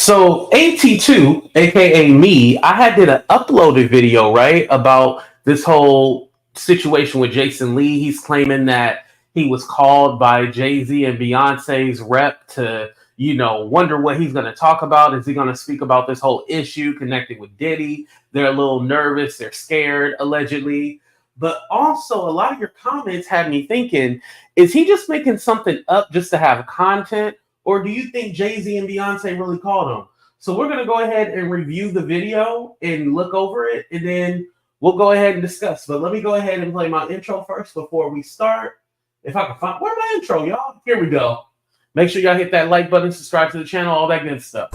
So AT2, aka me, I had did an uploaded video, right, about this whole situation with Jason Lee. He's claiming that he was called by Jay-Z and Beyonce's rep to, wonder what he's going to talk about. Is he going to speak about this whole issue connected with Diddy? They're a little nervous, they're scared, allegedly. But also, a lot of your comments had me thinking, is he just making something up just to have content? Or do you think Jay-Z and Beyonce really called him? So we're going to go ahead and review the video and look over it, and then we'll go ahead and discuss. But let me go ahead and play my intro first before we start. If I can find, where's my intro, y'all? Here we go. Make sure y'all hit that like button, subscribe to the channel, all that good stuff.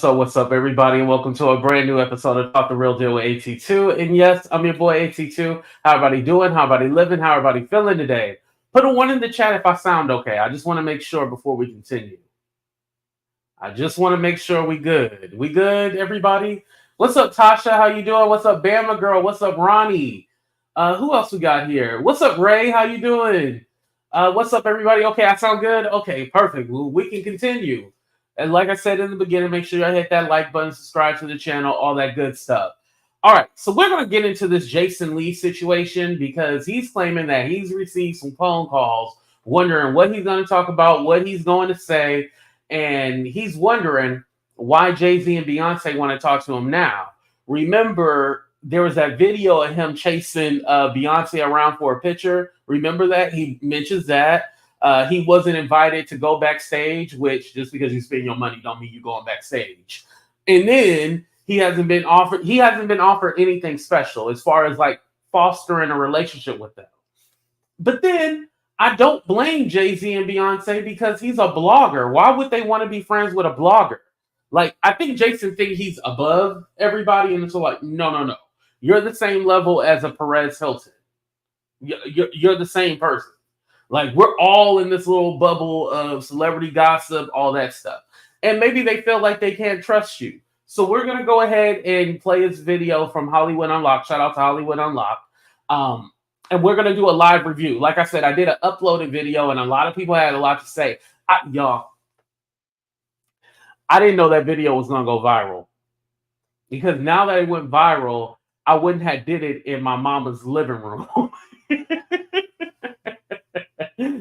What's up, everybody, and welcome to a brand new episode of Talk the Real Deal with AT2. And yes, I'm your boy AT2. How everybody doing? How everybody living? How everybody feeling today? Put a 1 in the chat if I sound okay. I just want to make sure before we continue. I just want to make sure we good. We good, everybody? What's up, Tasha? How you doing? What's up, Bama Girl? What's up, Ronnie? Who else we got here? What's up, Ray? How you doing? What's up, everybody? Okay, I sound good? Okay, perfect. Well, we can continue. And like I said in the beginning, make sure you hit that like button, subscribe to the channel, all that good stuff. All right, so we're going to get into this Jason Lee situation because he's claiming that he's received some phone calls wondering what he's going to talk about, what he's going to say, and he's wondering why Jay-Z and Beyonce want to talk to him now. Remember, there was that video of him chasing Beyonce around for a picture. Remember that? He mentions that. He wasn't invited to go backstage, which just because you spend your money don't mean you're going backstage. And then he hasn't been offered anything special as far as like fostering a relationship with them. But then I don't blame Jay-Z and Beyonce because he's a blogger. Why would they want to be friends with a blogger? Like, I think Jason thinks he's above everybody, and it's like, no. You're the same level as a Perez Hilton. You're the same person. Like, we're all in this little bubble of celebrity gossip, all that stuff. And maybe they feel like they can't trust you. So we're going to go ahead and play this video from Hollywood Unlocked. Shout out to Hollywood Unlocked. And we're going to do a live review. Like I said, I did an uploaded video, and a lot of people had a lot to say. Y'all, I didn't know that video was going to go viral. Because now that it went viral, I wouldn't have did it in my mama's living room.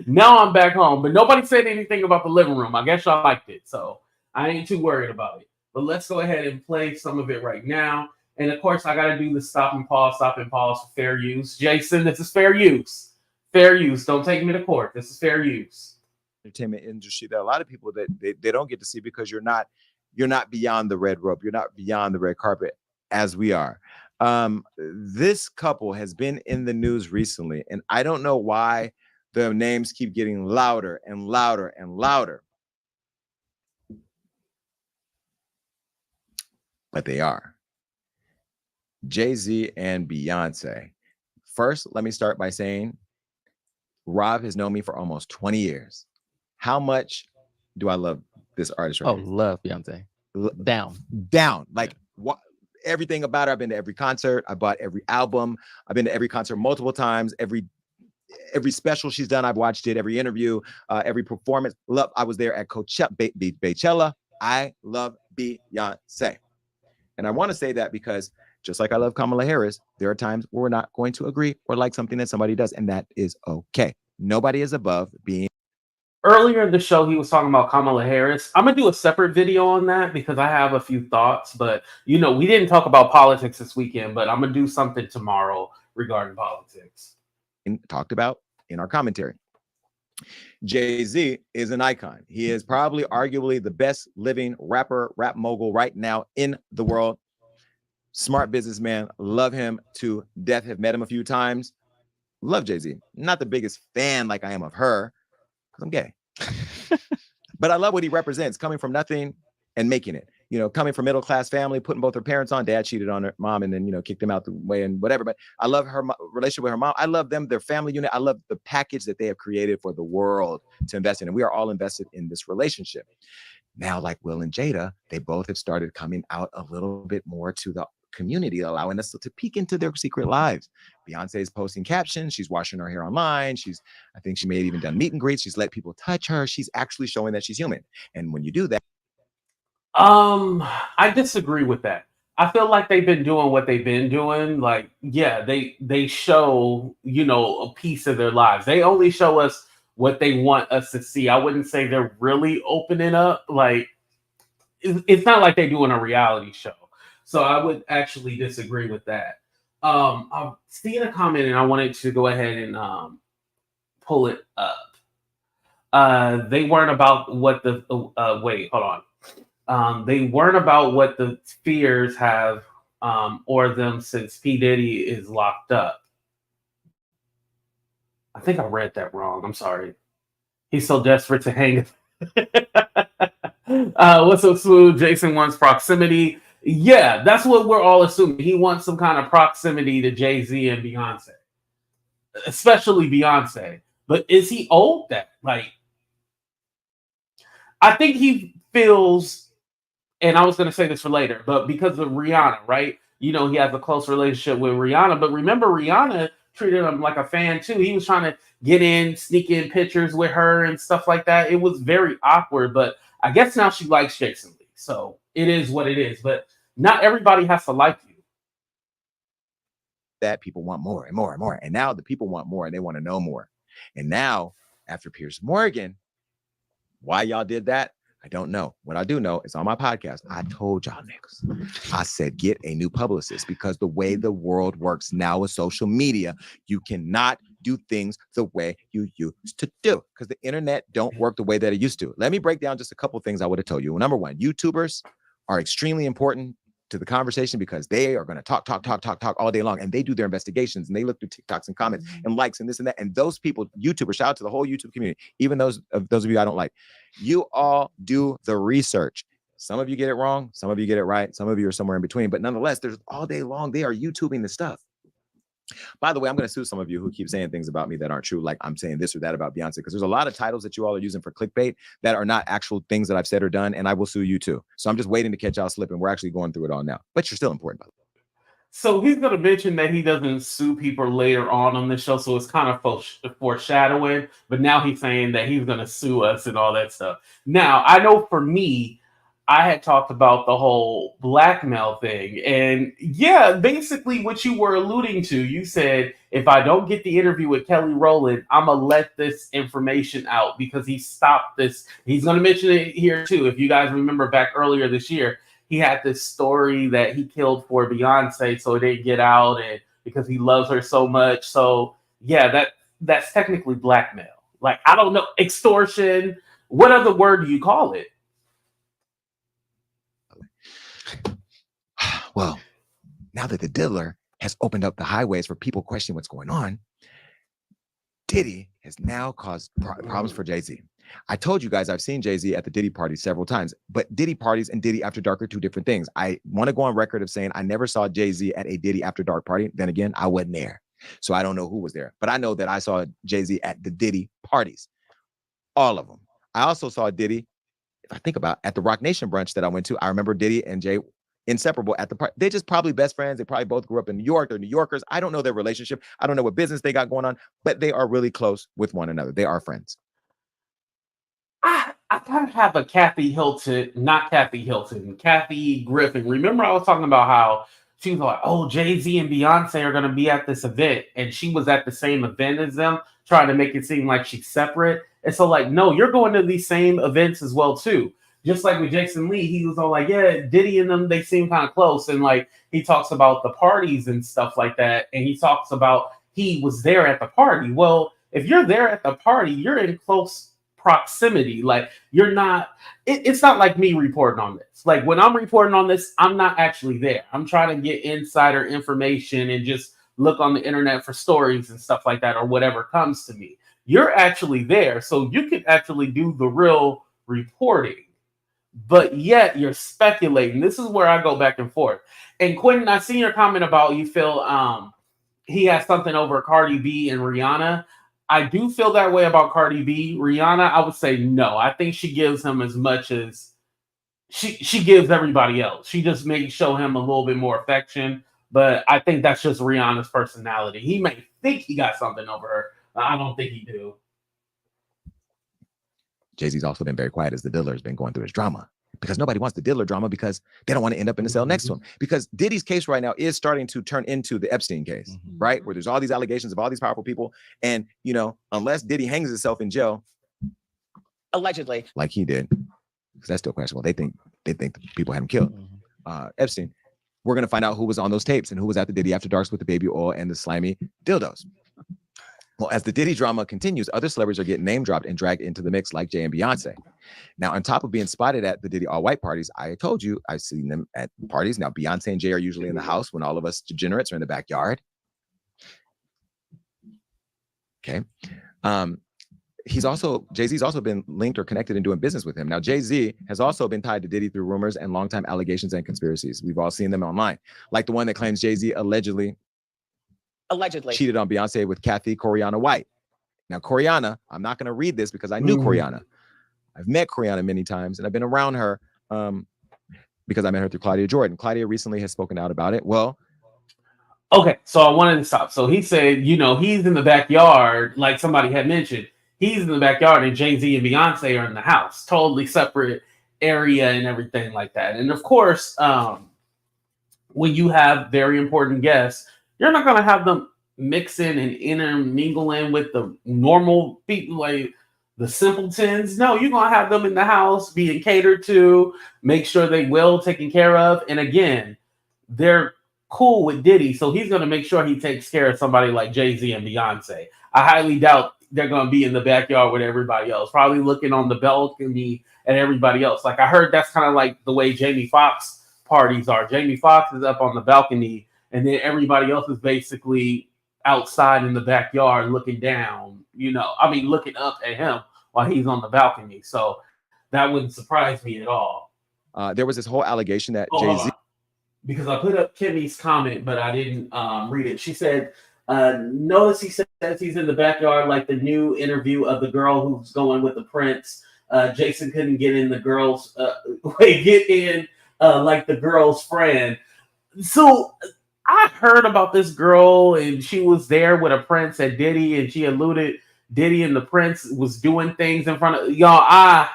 Now I'm back home, but nobody said anything about the living room. I guess y'all liked it, so I ain't too worried about it. But let's go ahead and play some of it right now. And of course, I got to do the stop and pause for fair use. Jason, this is fair use. Fair use. Don't take me to court. This is fair use. Entertainment industry that a lot of people that they don't get to see because you're not beyond the red rope. You're not beyond the red carpet as we are. This couple has been in the news recently, and I don't know why the names keep getting louder and louder and louder. But they are. Jay-Z and Beyonce. First, let me start by saying Rob has known me for almost 20 years. How much do I love this artist right now? Love Beyonce. Down. Like, what? Everything about her. I've been to every concert. I bought every album. I've been to every concert multiple times. Every special she's done, I've watched it. Every interview, every performance. Love. I was there at Coachella. I love Beyonce. And I want to say that because just like I love Kamala Harris, there are times where we're not going to agree or like something that somebody does, and that is okay. Nobody is above being. Earlier in the show, he was talking about Kamala Harris. I'm going to do a separate video on that because I have a few thoughts. But, we didn't talk about politics this weekend, but I'm going to do something tomorrow regarding politics. Talked about in our commentary. Jay-Z is an icon. He is probably arguably the best living rap mogul right now in the world. Smart businessman. Love him to death. Have met him a few times. Love Jay-Z. Not the biggest fan like I am of her, because I'm gay. But I love what he represents, coming from nothing and making it. You know, coming from middle-class family, putting both her parents on. Dad cheated on her mom and then, you know, kicked him out the way and whatever. But I love her relationship with her mom. I love them, their family unit. I love the package that they have created for the world to invest in. And we are all invested in this relationship. Now, like Will and Jada, they both have started coming out a little bit more to the community, allowing us to peek into their secret lives. Beyonce is posting captions. She's washing her hair online. I think she may have even done meet and greets. She's let people touch her. She's actually showing that she's human. And when you do that, I disagree with that. I feel like they've been doing what they've been doing. Like, yeah, they show, you know, a piece of their lives. They only show us what they want us to see. I wouldn't say they're really opening up. Like, it's not like they're doing a reality show. So I would actually disagree with that. I've seen a comment and I wanted to go ahead and pull it up. They weren't about what the wait, hold on. They weren't about what the fears have or them since P. Diddy is locked up. I think I read that wrong. I'm sorry. He's so desperate to hang. What's up, Smooth? Jason wants proximity. Yeah, that's what we're all assuming. He wants some kind of proximity to Jay-Z and Beyonce, especially Beyonce. But is he owed that? Like, I think he feels, and I was going to say this for later, but because of Rihanna, right? You know, he has a close relationship with Rihanna. But remember, Rihanna treated him like a fan too. He was trying to get in, sneak in pictures with her and stuff like that. It was very awkward, but I guess now she likes Jason Lee. So it is what it is. But not everybody has to like you. That people want more and more and more. And now the people want more and they want to know more. And now, after Piers Morgan, why y'all did that, I don't know. What I do know is on my podcast, I told y'all niggas, I said, get a new publicist, because the way the world works now with social media, you cannot do things the way you used to do, because the internet don't work the way that it used to. Let me break down just a couple of things I would have told you. Number one, YouTubers are extremely important to the conversation because they are going to talk all day long, and they do their investigations and they look through TikToks and comments and likes and this and that. And those people, YouTubers, shout out to the whole YouTube community, even those of you I don't like. You all do the research. Some of you get it wrong, some of you get it right, some of you are somewhere in between, but nonetheless, there's all day long they are YouTubing the stuff. By the way, I'm going to sue some of you who keep saying things about me that aren't true, like I'm saying this or that about Beyonce, because there's a lot of titles that you all are using for clickbait that are not actual things that I've said or done, and I will sue you too. So I'm just waiting to catch y'all slipping. We're actually going through it all now, but you're still important, by the way. So he's going to mention that he doesn't sue people later on the show, so it's kind of foreshadowing, but now he's saying that he's going to sue us and all that stuff. Now, I know for me, I had talked about the whole blackmail thing. And yeah, basically what you were alluding to, you said, if I don't get the interview with Kelly Rowland, I'm going to let this information out because he stopped this. He's going to mention it here too. If you guys remember back earlier this year, he had this story that he killed for Beyonce so it didn't get out, and because he loves her so much. So yeah, that's technically blackmail. Like, I don't know, extortion. What other word do you call it? Well, now that the diddler has opened up the highways for people questioning what's going on, Diddy has now caused problems for Jay-Z. I told you guys I've seen Jay-Z at the Diddy party several times, but Diddy parties and Diddy After Dark are two different things. I want to go on record of saying I never saw Jay-Z at a Diddy After Dark party. Then again, I wasn't there, so I don't know who was there. But I know that I saw Jay-Z at the Diddy parties, all of them. I also saw Diddy, if I think about, at the Rock Nation brunch that I went to. I remember Diddy and Jay inseparable at the party. They're just probably best friends. They probably both grew up in New York. They're New Yorkers. I don't know their relationship. I don't know what business they got going on, but they are really close with one another. They are friends. I kind of have a Kathy Griffin. Remember I was talking about how she was like, oh, Jay-Z and Beyonce are going to be at this event. And she was at the same event as them, trying to make it seem like she's separate. And so like, no, you're going to these same events as well too. Just like with Jason Lee, he was all like, yeah, Diddy and them, they seem kind of close. And like, he talks about the parties and stuff like that. And he talks about he was there at the party. Well, if you're there at the party, you're in close proximity. Like, you're not, it's not like me reporting on this. Like, when I'm reporting on this, I'm not actually there. I'm trying to get insider information and just look on the internet for stories and stuff like that or whatever comes to me. You're actually there, so you can actually do the real reporting, but yet you're speculating. This is where I go back and forth. And Quentin, I seen your comment about you feel he has something over Cardi B and Rihanna. I do feel that way about Cardi B. Rihanna, I would say no. I think she gives him as much as she gives everybody else. She just may show him a little bit more affection, but I think that's just Rihanna's personality. He may think he got something over her. I don't think he do. Jay-Z's also been very quiet as the Diddler has been going through his drama, because nobody wants the Diddler drama because they don't want to end up in the cell next to him. Because Diddy's case right now is starting to turn into the Epstein case, right? Where there's all these allegations of all these powerful people. And, you know, unless Diddy hangs himself in jail, allegedly, like he did, because that's still questionable. They think the people had him killed. Epstein. We're going to find out who was on those tapes and who was at the Diddy After Darks with the baby oil and the slimy dildos. Well, as the Diddy drama continues, other celebrities are getting name dropped and dragged into the mix, like Jay and Beyoncé. Now, on top of being spotted at the Diddy all-white parties, I told you I've seen them at parties. Now, Beyoncé and Jay are usually in the house when all of us degenerates are in the backyard. Okay. Jay-Z's also been linked or connected in doing business with him. Now, Jay-Z has also been tied to Diddy through rumors and longtime allegations and conspiracies. We've all seen them online, like the one that claims Jay-Z allegedly cheated on Beyonce with Coriana White. Now, Coriana, I'm not going to read this because I knew Coriana. I've met Coriana many times, and I've been around her because I met her through Claudia Jordan. Claudia recently has spoken out about it. Well, okay, so I wanted to stop. So he said, you know, he's in the backyard, like somebody had mentioned. He's in the backyard, and Jay-Z and Beyonce are in the house, totally separate area and everything like that. And of course, when you have very important guests, you're not going to have them mixing and intermingling with the normal people, like the simpletons. No, you're going to have them in the house being catered to, make sure they well taken care of. And again, they're cool with Diddy, so he's going to make sure he takes care of somebody like Jay-Z and Beyonce. I highly doubt they're going to be in the backyard with everybody else, probably looking on the balcony at everybody else. Like I heard that's kind of like the way Jamie Foxx parties are. Jamie Foxx is up on the balcony, and then everybody else is basically outside in the backyard looking down, looking up at him while he's on the balcony. So that wouldn't surprise me at all. There was this whole allegation that Jay-Z... Because I put up Kimmy's comment, but I didn't read it. She said, notice he says he's in the backyard like the new interview of the girl who's going with the prince. Jason couldn't get in the girl's... like the girl's friend. So... I heard about this girl, and she was there with a prince at Diddy, and she alluded Diddy and the prince was doing things in front of y'all. I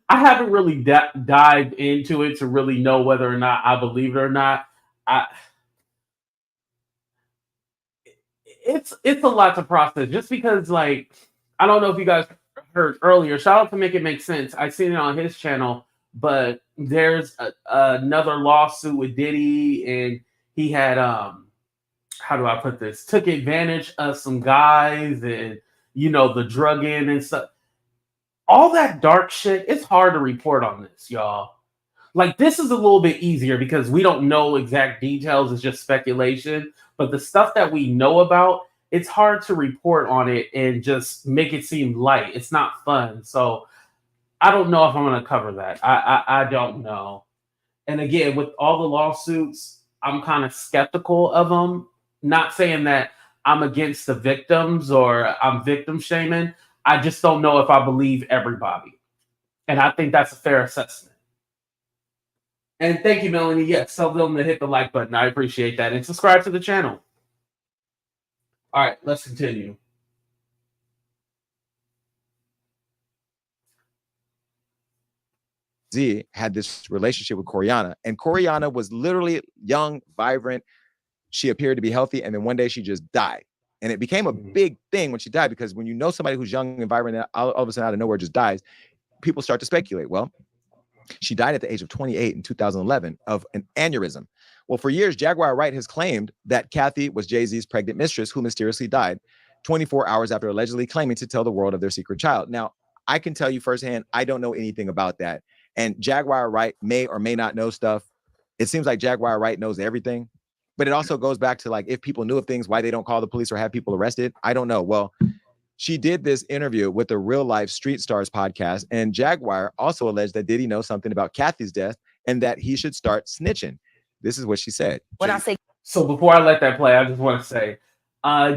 haven't really dived into it to really know whether or not I believe it or not. It's a lot to process, just because, like, I don't know if you guys heard earlier. Shout out to Make It Make Sense. I seen it on his channel. But there's another lawsuit with Diddy, and he had how do I put this? Took advantage of some guys, and the drugging and stuff. All that dark shit. It's hard to report on this, y'all. Like, this is a little bit easier because we don't know exact details. It's just speculation. But the stuff that we know about, it's hard to report on it and just make it seem light. It's not fun. So I don't know if I'm going to cover that. I don't know. And again, with all the lawsuits, I'm kind of skeptical of them. Not saying that I'm against the victims or I'm victim shaming. I just don't know if I believe everybody. And I think that's a fair assessment. And thank you, Melanie. Yes, tell them to hit the like button. I appreciate that. And subscribe to the channel. All right, let's continue. Z had this relationship with Coriana, and Coriana was literally young, vibrant. She appeared to be healthy, and then one day she just died. And it became a big thing when she died, because when you know somebody who's young and vibrant and all of a sudden out of nowhere just dies, people start to speculate. Well, she died at the age of 28 in 2011 of an aneurysm. Well, for years, Jaguar Wright has claimed that Kathy was Jay-Z's pregnant mistress who mysteriously died 24 hours after allegedly claiming to tell the world of their secret child. Now, I can tell you firsthand, I don't know anything about that. And Jaguar Wright may or may not know stuff. it seems like Jaguar Wright knows everything. But it also goes back to like, if people knew of things, why they don't call the police or have people arrested. I don't know. Well, she did this interview with the Real Life Street Stars podcast, and Jaguar also alleged that Diddy knows something about Kathy's death and that he should start snitching. This is what she said. So before I let that play, I just want to say,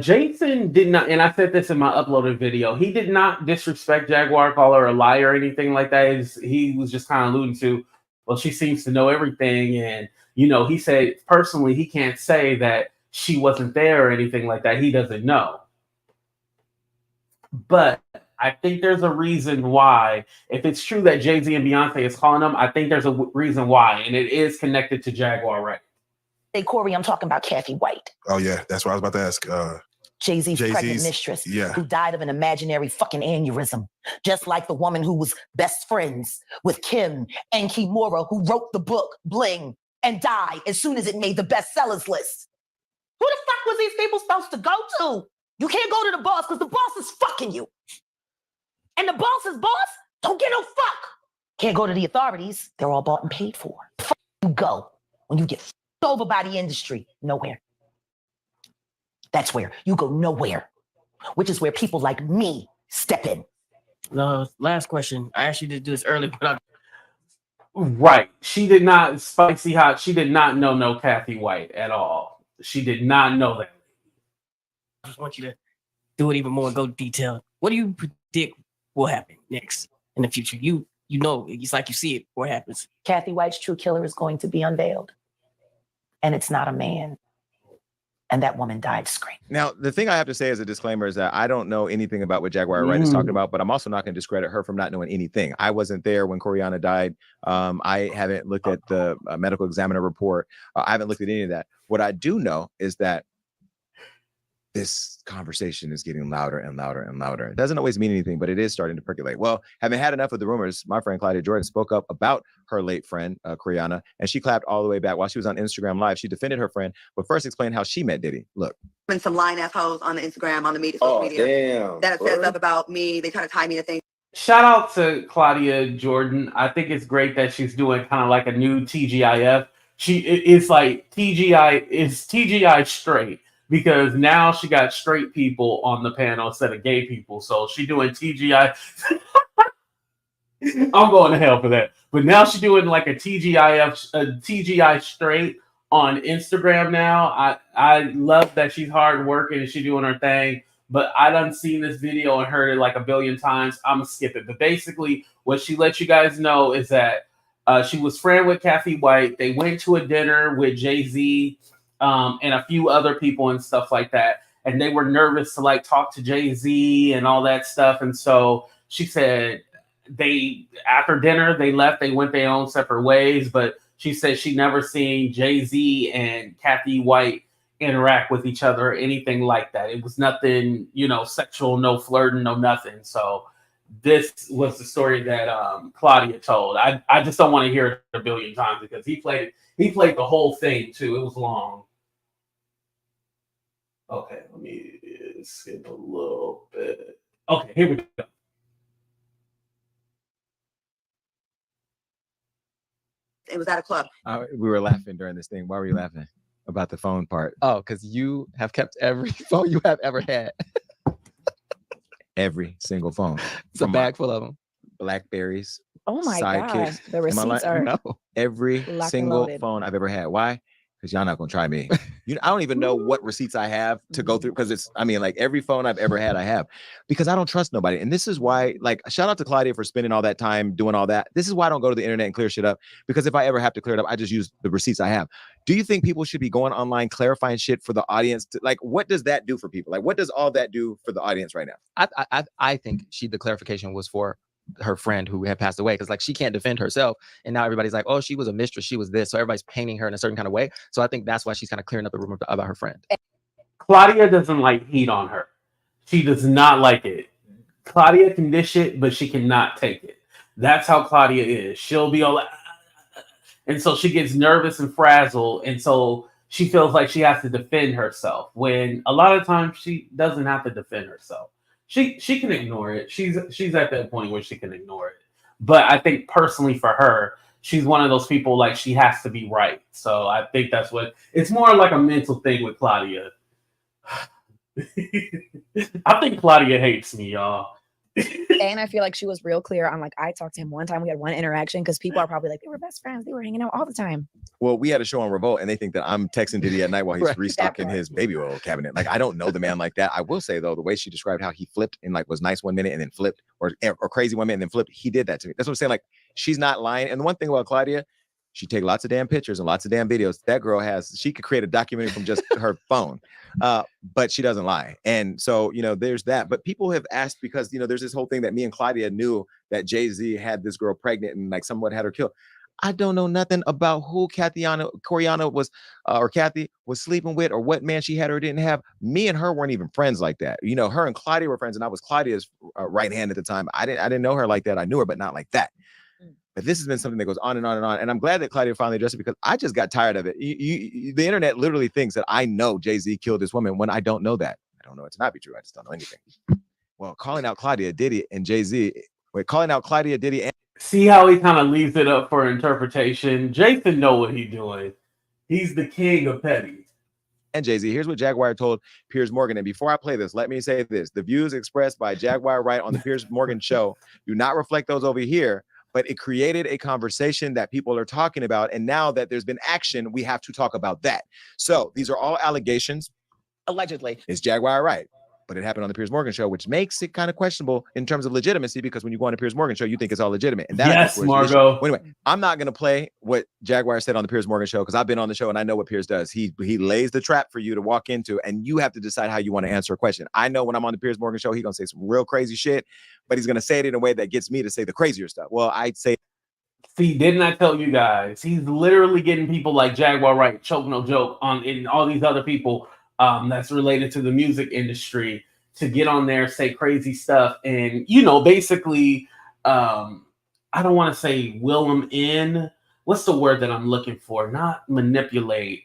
Jason did not, and I said this in my uploaded video, he did not disrespect Jaguar, call her a liar or anything like that. He was just kind of alluding to, well, she seems to know everything. And, he said personally, he can't say that she wasn't there or anything like that. He doesn't know. But I think there's a reason why. If it's true that Jay-Z and Beyoncé is calling them, I think there's a reason why. And it is connected to Jaguar Wright. Hey, Corey, I'm talking about Kathy White. Oh, yeah. That's what I was about to ask. Jay-Z's pregnant mistress who died of an imaginary fucking aneurysm. Just like the woman who was best friends with Kim and Kimura, who wrote the book Bling and died as soon as it made the bestsellers list. Who the fuck was these people supposed to go to? You can't go to the boss because the boss is fucking you. And the boss's boss don't get no fuck. Can't go to the authorities. They're all bought and paid for. Fuck you go when you get fucked over by the industry. Nowhere. That's where you go nowhere, which is where people like me step in. No, last question. I asked you to do this early, but Right. She did not, Spicy Hot, she did not know no Kathy White at all. She did not know that. I just want you to do it even more, go detailed. What do you predict will happen next in the future? You know, it's like you see it, what happens. Kathy White's true killer is going to be unveiled. And it's not a man. And that woman died screaming. Now, the thing I have to say as a disclaimer is that I don't know anything about what Jaguar Wright is talking about, but I'm also not going to discredit her from not knowing anything. I wasn't there when Coriana died. I haven't looked at the medical examiner report. I haven't looked at any of that. What I do know is that this conversation is getting louder and louder and louder. It doesn't always mean anything, but it is starting to percolate. Well, having had enough of the rumors, my friend Claudia Jordan spoke up about her late friend, Coriana, and she clapped all the way back while she was on Instagram Live. She defended her friend, but first explained how she met Diddy. Look. And some lying assholes on the Instagram, on the social media. Damn, that says stuff about me. They try to tie me to things. Shout out to Claudia Jordan. I think it's great that she's doing kind of like a new TGIF. It's like TGI straight. Because now she got straight people on the panel instead of gay people. So she doing TGI. I'm going to hell for that. But now she's doing like a TGI straight on Instagram now. I love that she's hard working and she's doing her thing. But I done seen this video and heard it like a billion times. I'm going to skip it. But basically what she let you guys know is that she was friend with Kathy White. They went to a dinner with Jay-Z and a few other people and stuff like that. And they were nervous to like talk to Jay-Z and all that stuff. And so she said after dinner, they left, they went their own separate ways. But she said she never seen Jay-Z and Kathy White interact with each other or anything like that. It was nothing, sexual, no flirting, no nothing. So this was the story that Claudia told. I just don't want to hear it a billion times because he played the whole thing too. It was long. Okay, let me skip a little bit. Okay, here we go. It was at a club. We were laughing during this thing. Why were you laughing? About the phone part. Oh, because you have kept every phone you have ever had. Every single phone. It's a bag full of them. Blackberries. Oh my Sidekicks. God. The receipts are no. Every single phone I've ever had. Why? Because y'all not gonna try me. I don't even know what receipts I have to go through because like every phone I've ever had, I have because I don't trust nobody. And this is why, like, shout out to Claudia for spending all that time doing all that. This is why I don't go to the internet and clear shit up because if I ever have to clear it up, I just use the receipts I have. Do you think people should be going online clarifying shit for the audience? Like, what does that do for people? Like, what does all that do for the audience right now? I think the clarification was for her friend who had passed away because like she can't defend herself and now everybody's like, oh, she was a mistress, she was this, so everybody's painting her in a certain kind of way. So I think that's why she's kind of clearing up the rumor about her friend. Claudia doesn't like heat on her. She does not like it. Claudia can dish it, but she cannot take it. That's how Claudia is. She'll be all like, and so she gets nervous and frazzled, and so she feels like she has to defend herself when a lot of times she doesn't have to defend herself. She can ignore it. She's at that point where she can ignore it. But I think personally for her, she's one of those people like she has to be right. So I think that's what it's more like a mental thing with Claudia. I think Claudia hates me, y'all. And I feel like she was real clear on, like, I talked to him one time. We had one interaction because people are probably like, they were best friends. They were hanging out all the time. Well, we had a show on Revolt, and they think that I'm texting Diddy at night while he's restocking his baby oil cabinet. Like, I don't know the man like that. I will say, though, the way she described how he flipped and like was nice one minute and then flipped, or crazy one minute and then flipped, he did that to me. That's what I'm saying. Like, she's not lying. And the one thing about Claudia, she take lots of damn pictures and lots of damn videos. That girl she could create a documentary from just her phone, but she doesn't lie. And so, there's that. But people have asked because, there's this whole thing that me and Claudia knew that Jay-Z had this girl pregnant and like somewhat had her killed. I don't know nothing about who Coriana was, or Kathy was sleeping with, or what man she had or didn't have. Me and her weren't even friends like that. Her and Claudia were friends, and I was Claudia's right hand at the time. I didn't know her like that. I knew her, but not like that. But this has been something that goes on and on and on. And I'm glad that Claudia finally addressed it because I just got tired of it. The internet literally thinks that I know Jay-Z killed this woman when I don't know that. I don't know it to not be true. I just don't know anything. Well, calling out Claudia, Diddy, and Jay-Z. Calling out Claudia, Diddy, and see how he kind of leaves it up for interpretation. Jason know what he's doing. He's the king of petty. And Jay-Z. Here's what Jaguar told Piers Morgan. And before I play this, let me say this. The views expressed by Jaguar Wright on the Piers Morgan show do not reflect those over here. But it created a conversation that people are talking about. And now that there's been action, we have to talk about that. So these are all allegations. Allegedly. It's Jaguar Wright. But it happened on the Piers Morgan show, which makes it kind of questionable in terms of legitimacy, because when you go on the Piers Morgan show, you think it's all legitimate. And that, yes, Margot. Well, anyway, I'm not going to play what Jaguar said on the Piers Morgan show because I've been on the show and I know what Piers does. He lays the trap for you to walk into, and you have to decide how you want to answer a question. I know when I'm on the Piers Morgan show, he's going to say some real crazy shit, but he's going to say it in a way that gets me to say the crazier stuff. Well, I'd say. See, didn't I tell you guys? He's literally getting people like Jaguar Wright, Choke No Joke, and all these other people that's related to the music industry to get on there, say crazy stuff, and basically, I don't want to say will them in. What's the word that I'm looking for? Not manipulate,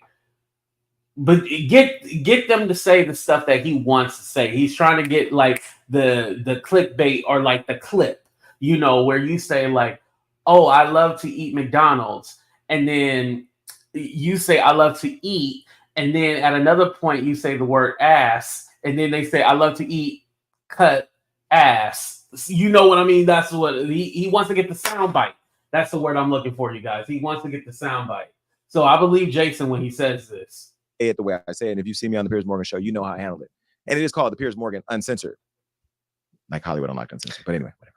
but get them to say the stuff that he wants to say. He's trying to get like the clickbait or like the clip, where you say like, oh, I love to eat McDonald's. And then you say, I love to eat. And then at another point, you say the word ass. And then they say, I love to eat cut ass. You know what I mean? That's what he wants to get the sound bite. That's the word I'm looking for, you guys. He wants to get the sound bite. So I believe Jason when he says this. Say it the way I say it. And if you see me on the Piers Morgan show, you know how I handle it. And it is called the Piers Morgan Uncensored. Like Hollywood Unlocked Uncensored. But anyway, whatever.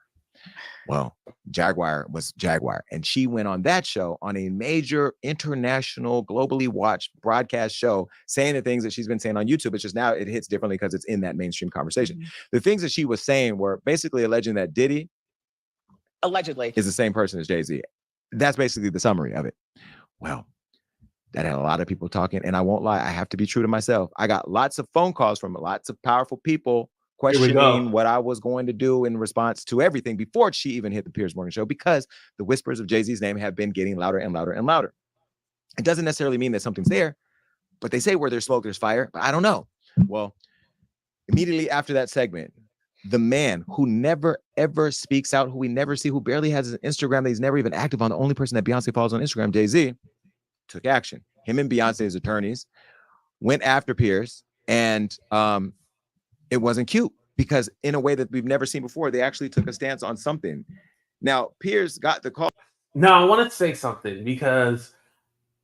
Well, Jaguar was Jaguar, and she went on that show on a major international, globally watched broadcast show saying the things that she's been saying on YouTube. It's just now it hits differently because it's in that mainstream conversation. Mm-hmm. The things that she was saying were basically alleging that Diddy allegedly is the same person as Jay-Z. That's basically the summary of it. Well, that had a lot of people talking, and I won't lie, I have to be true to myself. I got lots of phone calls from lots of powerful people questioning what I was going to do in response to everything before she even hit the Piers Morgan show, because the whispers of Jay-Z's name have been getting louder and louder and louder. It doesn't necessarily mean that something's there, but they say where there's smoke, there's fire, but I don't know. Well, immediately after that segment, the man who never, ever speaks out, who we never see, who barely has an Instagram, that he's never even active on, the only person that Beyonce follows on Instagram, Jay-Z, took action. Him and Beyonce's attorneys went after Piers, and it wasn't cute, because in a way that we've never seen before, they actually took a stance on something. Now, Piers got the call. Now, I want to say something, because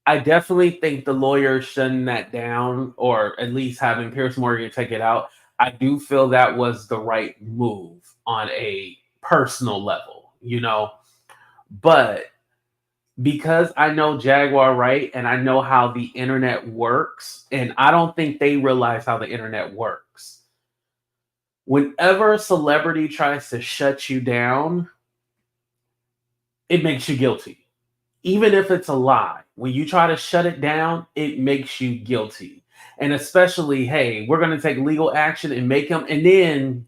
I definitely think the lawyers shutting that down, or at least having Piers Morgan take it out, I do feel that was the right move on a personal level, but because I know Jaguar Wright and I know how the internet works, and I don't think they realize how the internet works. Whenever a celebrity tries to shut you down, it makes you guilty. Even if it's a lie, when you try to shut it down, it makes you guilty. And especially, hey, we're going to take legal action and make him. And then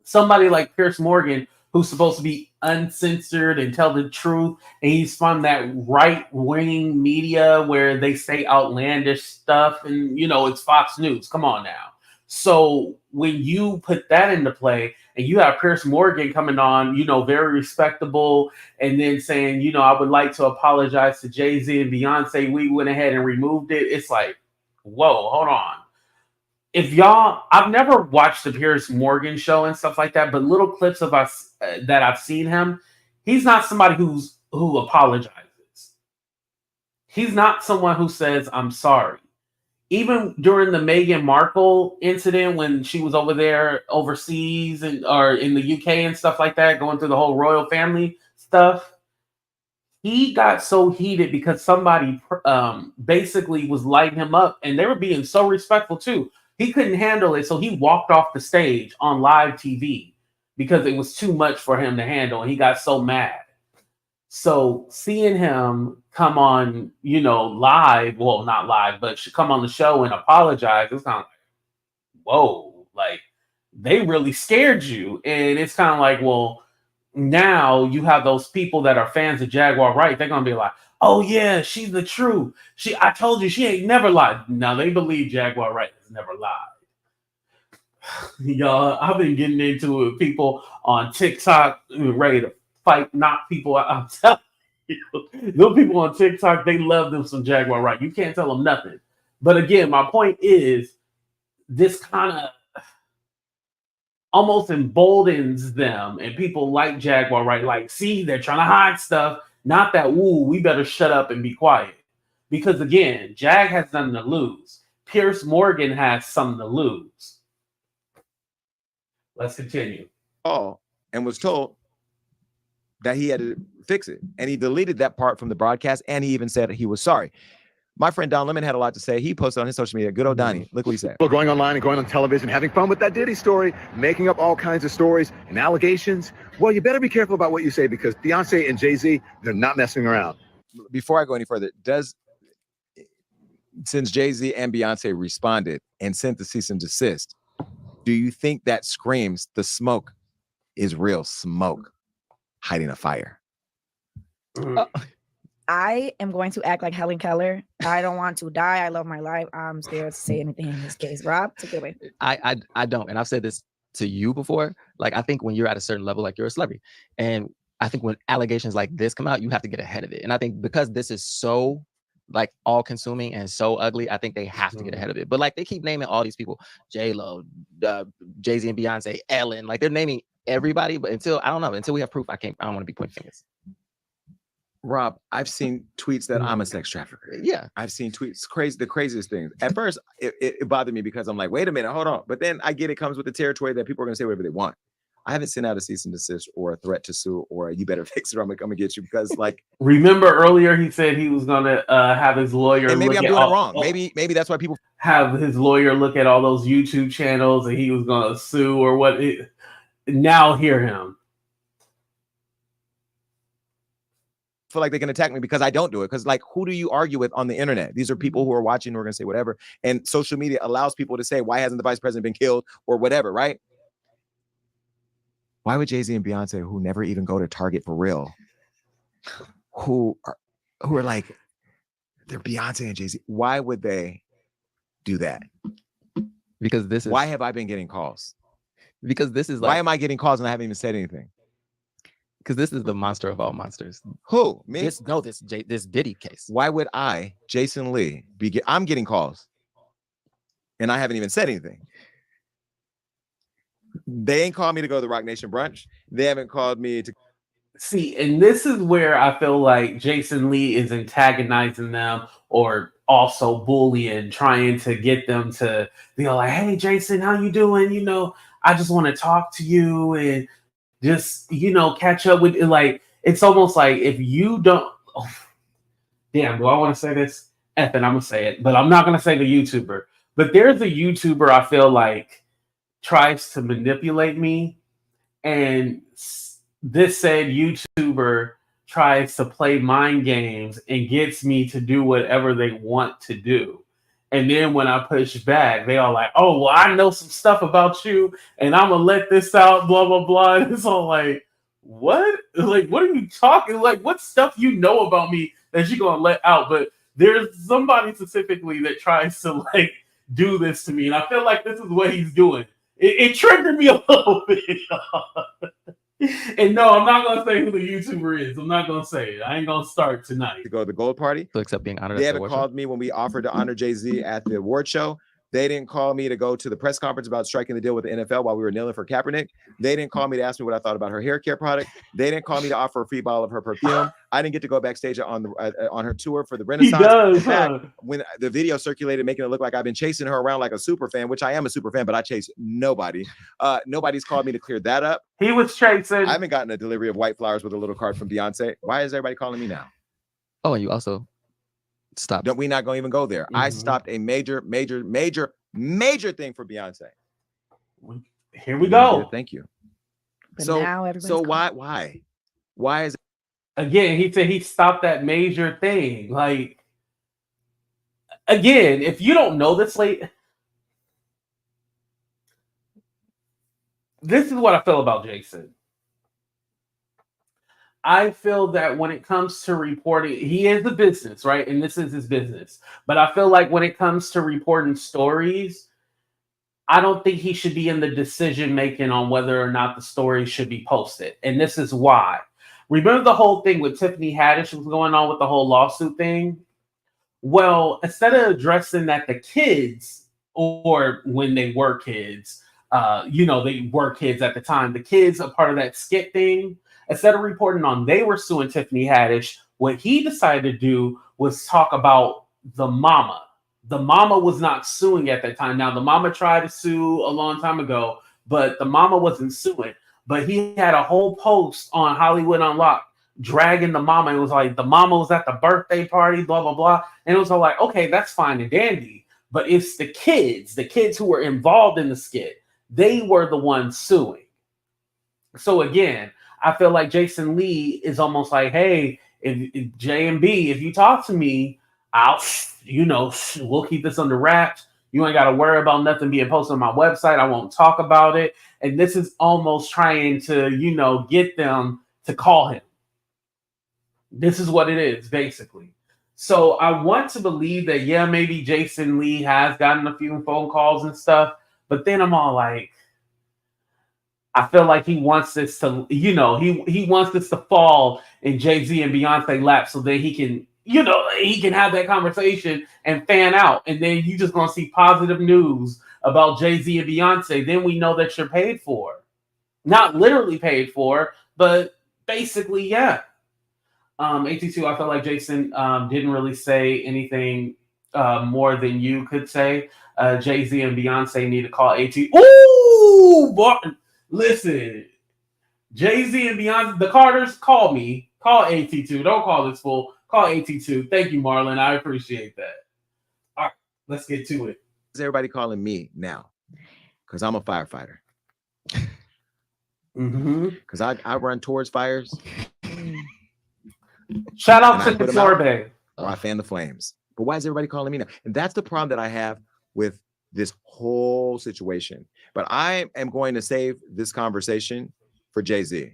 somebody like Piers Morgan, who's supposed to be uncensored and tell the truth, and he's from that right-wing media where they say outlandish stuff, and it's Fox News. Come on now. So when you put that into play and you have Piers Morgan coming on, very respectable, and then saying, I would like to apologize to Jay-Z and Beyoncé, we went ahead and removed it. It's like, whoa, hold on. I've never watched the Piers Morgan show and stuff like that, but little clips of us that I've seen him, he's not somebody who apologizes. He's not someone who says, I'm sorry. Even during the Meghan Markle incident when she was over there overseas or in the UK and stuff like that, going through the whole royal family stuff, he got so heated because somebody basically was lighting him up, and they were being so respectful too. He couldn't handle it, so he walked off the stage on live TV because it was too much for him to handle, and he got so mad. So seeing him come on, live, well, not live, but come on the show and apologize, it's kind of like, whoa, like they really scared you. And it's kind of like, well, now you have those people that are fans of Jaguar Wright. They're going to be like, oh yeah, she's the truth. I told you she ain't never lied. Now they believe Jaguar Wright has never lied. Y'all, I've been getting into it with people on TikTok ready to fight, knock people out. I'm telling you, those people on TikTok, they love them some Jaguar Wright. You can't tell them nothing. But again, my point is, this kind of almost emboldens them, and people like Jaguar Wright, like, see, they're trying to hide stuff. Not that, ooh, we better shut up and be quiet. Because again, Jag has nothing to lose. Piers Morgan has something to lose. Let's continue. Oh, and was told that he had to fix it. And he deleted that part from the broadcast, and he even said he was sorry. My friend Don Lemon had a lot to say. He posted on his social media. Good old Donnie. Look what he said. People going online and going on television, having fun with that Diddy story, making up all kinds of stories and allegations. Well, you better be careful about what you say, because Beyonce and Jay-Z, they're not messing around. Before I go any further, since Jay-Z and Beyonce responded and sent the cease and desist, do you think that screams the smoke is real smoke hiding a fire? I am going to act like Helen Keller. I don't want to die. I love my life. I'm scared to say anything in this case. Rob, take it away. I don't. And I've said this to you before. Like, I think when you're at a certain level, like, you're a celebrity. And I think when allegations like this come out, you have to get ahead of it. And I think because this is so like all consuming and so ugly, I think they have to get ahead of it. But like, they keep naming all these people, J-Lo, Jay-Z and Beyonce, Ellen, like they're naming everybody. But until we have proof, I don't want to be pointing fingers. Rob, I've seen tweets that I'm a sex trafficker. Yeah. I've seen tweets, the craziest things. At first, it bothered me because I'm like, wait a minute, hold on. But then I get it comes with the territory that people are going to say whatever they want. I haven't sent out a cease and desist or a threat to sue or you better fix it or I'm going to come and get you, because like. Remember earlier he said he was going to have his lawyer. And maybe I'm doing it wrong. Maybe that's why people have his lawyer look at all those YouTube channels and he was going to sue or what. Now hear him. Feel like they can attack me because I don't do it. Because like, who do you argue with on the internet? These are people who are watching who are going to say whatever. And social media allows people to say, why hasn't the vice president been killed or whatever, right? Why would Jay-Z and Beyonce, who never even go to Target for real, who are like, they're Beyonce and Jay-Z, why would they do that? Because this is why have I been getting calls? Because this is like, why am I getting calls and I haven't even said anything? Because this is the monster of all monsters. Who? Me? This Diddy case. Why would I, Jason Lee, I'm getting calls and I haven't even said anything? They ain't called me to go to the Rock Nation brunch. They haven't called me to see. And this is where I feel like Jason Lee is antagonizing them or also bullying, trying to get them to be like, hey, Jason, how you doing? I just want to talk to you and just, catch up with it. Like, it's almost like if you don't, damn, do I want to say this? Effing, I'm going to say it, but I'm not going to say the YouTuber. But there's a YouTuber I feel like tries to manipulate me. And this said YouTuber tries to play mind games and gets me to do whatever they want to do. And then when I push back, they all like, oh, well, I know some stuff about you and I'm going to let this out, blah, blah, blah. And it's all like, what? Like, what are you talking? Like, what stuff you know about me that you're going to let out? But there's somebody specifically that tries to like do this to me. And I feel like this is what he's doing. It triggered me a little bit. And no, I'm not going to say who the YouTuber is. I'm not going to say it. I ain't going to start tonight. To go to the gold party. To accept being honored. They haven't called me when we offered to honor Jay-Z at the award show. They didn't call me to go to the press conference about striking the deal with the NFL while we were kneeling for Kaepernick. They didn't call me to ask me what I thought about her hair care product. They didn't call me to offer a free bottle of her perfume. I didn't get to go backstage on her tour for the Renaissance. He does, in fact, when the video circulated, making it look like I've been chasing her around like a super fan, which I am a super fan, but I chase nobody. Nobody's called me to clear that up. He was chasing. I haven't gotten a delivery of white flowers with a little card from Beyonce. Why is everybody calling me now? Oh, and you also stopped. Don't we not going to even go there? Mm-hmm. I stopped a major thing for Beyonce. Here we go. Thank you. But so now why is it? Again, he said he stopped that major thing. Like, again, if you don't know this this is what I feel about Jason. I feel that when it comes to reporting, he is a business, right? And this is his business. But I feel like when it comes to reporting stories, I don't think he should be in the decision making on whether or not the story should be posted. And this is why. Remember the whole thing with Tiffany Haddish was going on with the whole lawsuit thing? Well, instead of addressing that the kids, or when they were kids, they were kids at the time, the kids are part of that skit thing. Instead of reporting on they were suing Tiffany Haddish, what he decided to do was talk about the mama. The mama was not suing at that time. Now, the mama tried to sue a long time ago, but the mama wasn't suing. But he had a whole post on Hollywood Unlocked dragging the mama. It was like the mama was at the birthday party, blah, blah, blah. And it was all like, okay, that's fine and dandy. But it's the kids who were involved in the skit. They were the ones suing. So again, I feel like Jason Lee is almost like, hey, if J and B, if you talk to me, we'll keep this under wraps. You ain't got to worry about nothing being posted on my website. I won't talk about it. And this is almost trying to, get them to call him. This is what it is, basically. So I want to believe that, yeah, maybe Jason Lee has gotten a few phone calls and stuff. But then I'm all like, I feel like he wants this to, he wants this to fall in Jay-Z and Beyonce lap so that he can, he can have that conversation and fan out. And then you just going to see positive news about Jay-Z and Beyonce. Then we know that you're paid for. Not literally paid for, but basically, yeah. 82, I felt like Jason didn't really say anything more than you could say. Jay-Z and Beyonce need to call AT. Ooh, boy. Listen, Jay-Z and Beyonce, the Carters, call me. Call AT2. Don't call this fool. Call AT2. Thank you, Marlon. I appreciate that. All right, let's get to it. Is everybody calling me now? Because I'm a firefighter. Because I run towards fires. Shout out to the sorbet. Or I fan the flames. But why is everybody calling me now? And that's the problem that I have with this whole situation. But I am going to save this conversation for Jay-Z.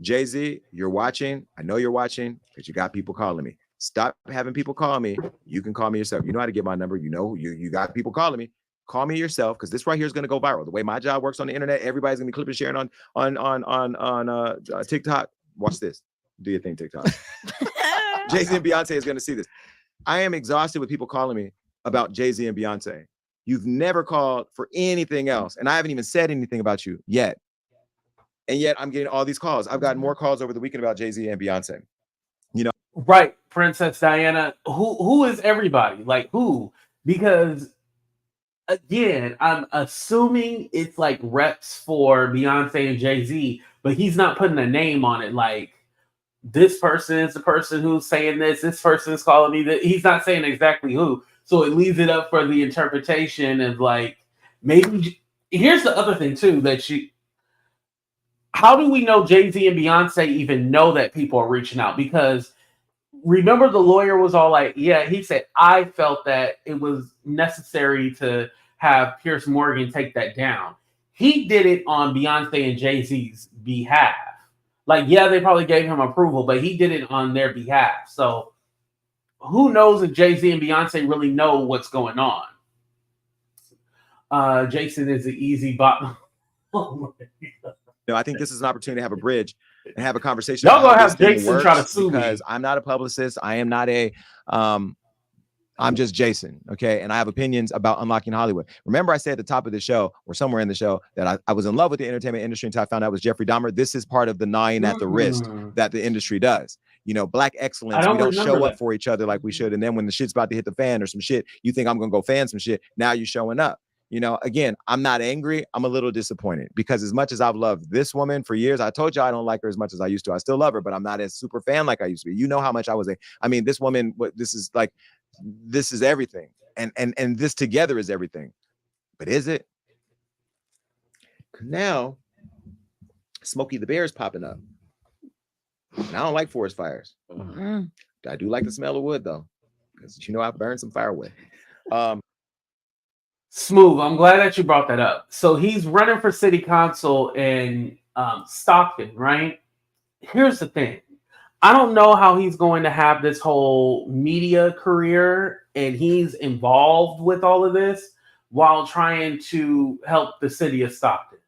Jay-Z, you're watching. I know you're watching because you got people calling me. Stop having people call me. You can call me yourself. You know how to get my number. You know, you got people calling me. Call me yourself because this right here is going to go viral. The way my job works on the internet, everybody's going to be clipping and sharing on TikTok. Watch this. Do your thing, TikTok. Jay-Z and Beyonce is going to see this. I am exhausted with people calling me about Jay-Z and Beyonce. You've never called for anything else. And I haven't even said anything about you yet. And yet I'm getting all these calls. I've gotten more calls over the weekend about Jay-Z and Beyonce. Right, Princess Diana. Who is everybody? Like who? Because again, I'm assuming it's like reps for Beyonce and Jay-Z, but he's not putting a name on it. Like this person is the person who's saying this. This person is calling me that. He's not saying exactly who. So it leaves it up for the interpretation of like, maybe here's the other thing too, how do we know Jay-Z and Beyonce even know that people are reaching out? Because remember the lawyer was all like, yeah, he said, I felt that it was necessary to have Piers Morgan take that down. He did it on Beyonce and Jay-Z's behalf. Like, yeah, they probably gave him approval, but he did it on their behalf. So who knows if Jay-Z and Beyonce really know what's going on? Jason is the easy bot. Oh my God. No, I think this is an opportunity to have a bridge and have a conversation. Y'all about gonna how have this thing Jason try to works, sue me. because I'm not a publicist. I am not a I'm just Jason, okay? And I have opinions about unlocking Hollywood. Remember, I said at the top of the show, or somewhere in the show, that I was in love with the entertainment industry until I found out it was Jeffrey Dahmer. This is part of the gnawing at the wrist that the industry does. You know, black excellence, we don't show up for each other like we should. And then when the shit's about to hit the fan or some shit, you think I'm gonna go fan some shit. Now you're showing up. You know, again, I'm not angry. I'm a little disappointed, because as much as I've loved this woman for years, I told you I don't like her as much as I used to. I still love her, but I'm not as super fan like I used to be. You know how much I was I mean, this woman, this is everything. And this together is everything. But is it? Now, Smokey the Bear is popping up. And I don't like forest fires. I do like the smell of wood, though, because you know I burned some firewood. Smooth, I'm glad that you brought that up. So he's running for city council in Stockton, right? Here's the thing. I don't know how he's going to have this whole media career and he's involved with all of this while trying to help the city of Stockton.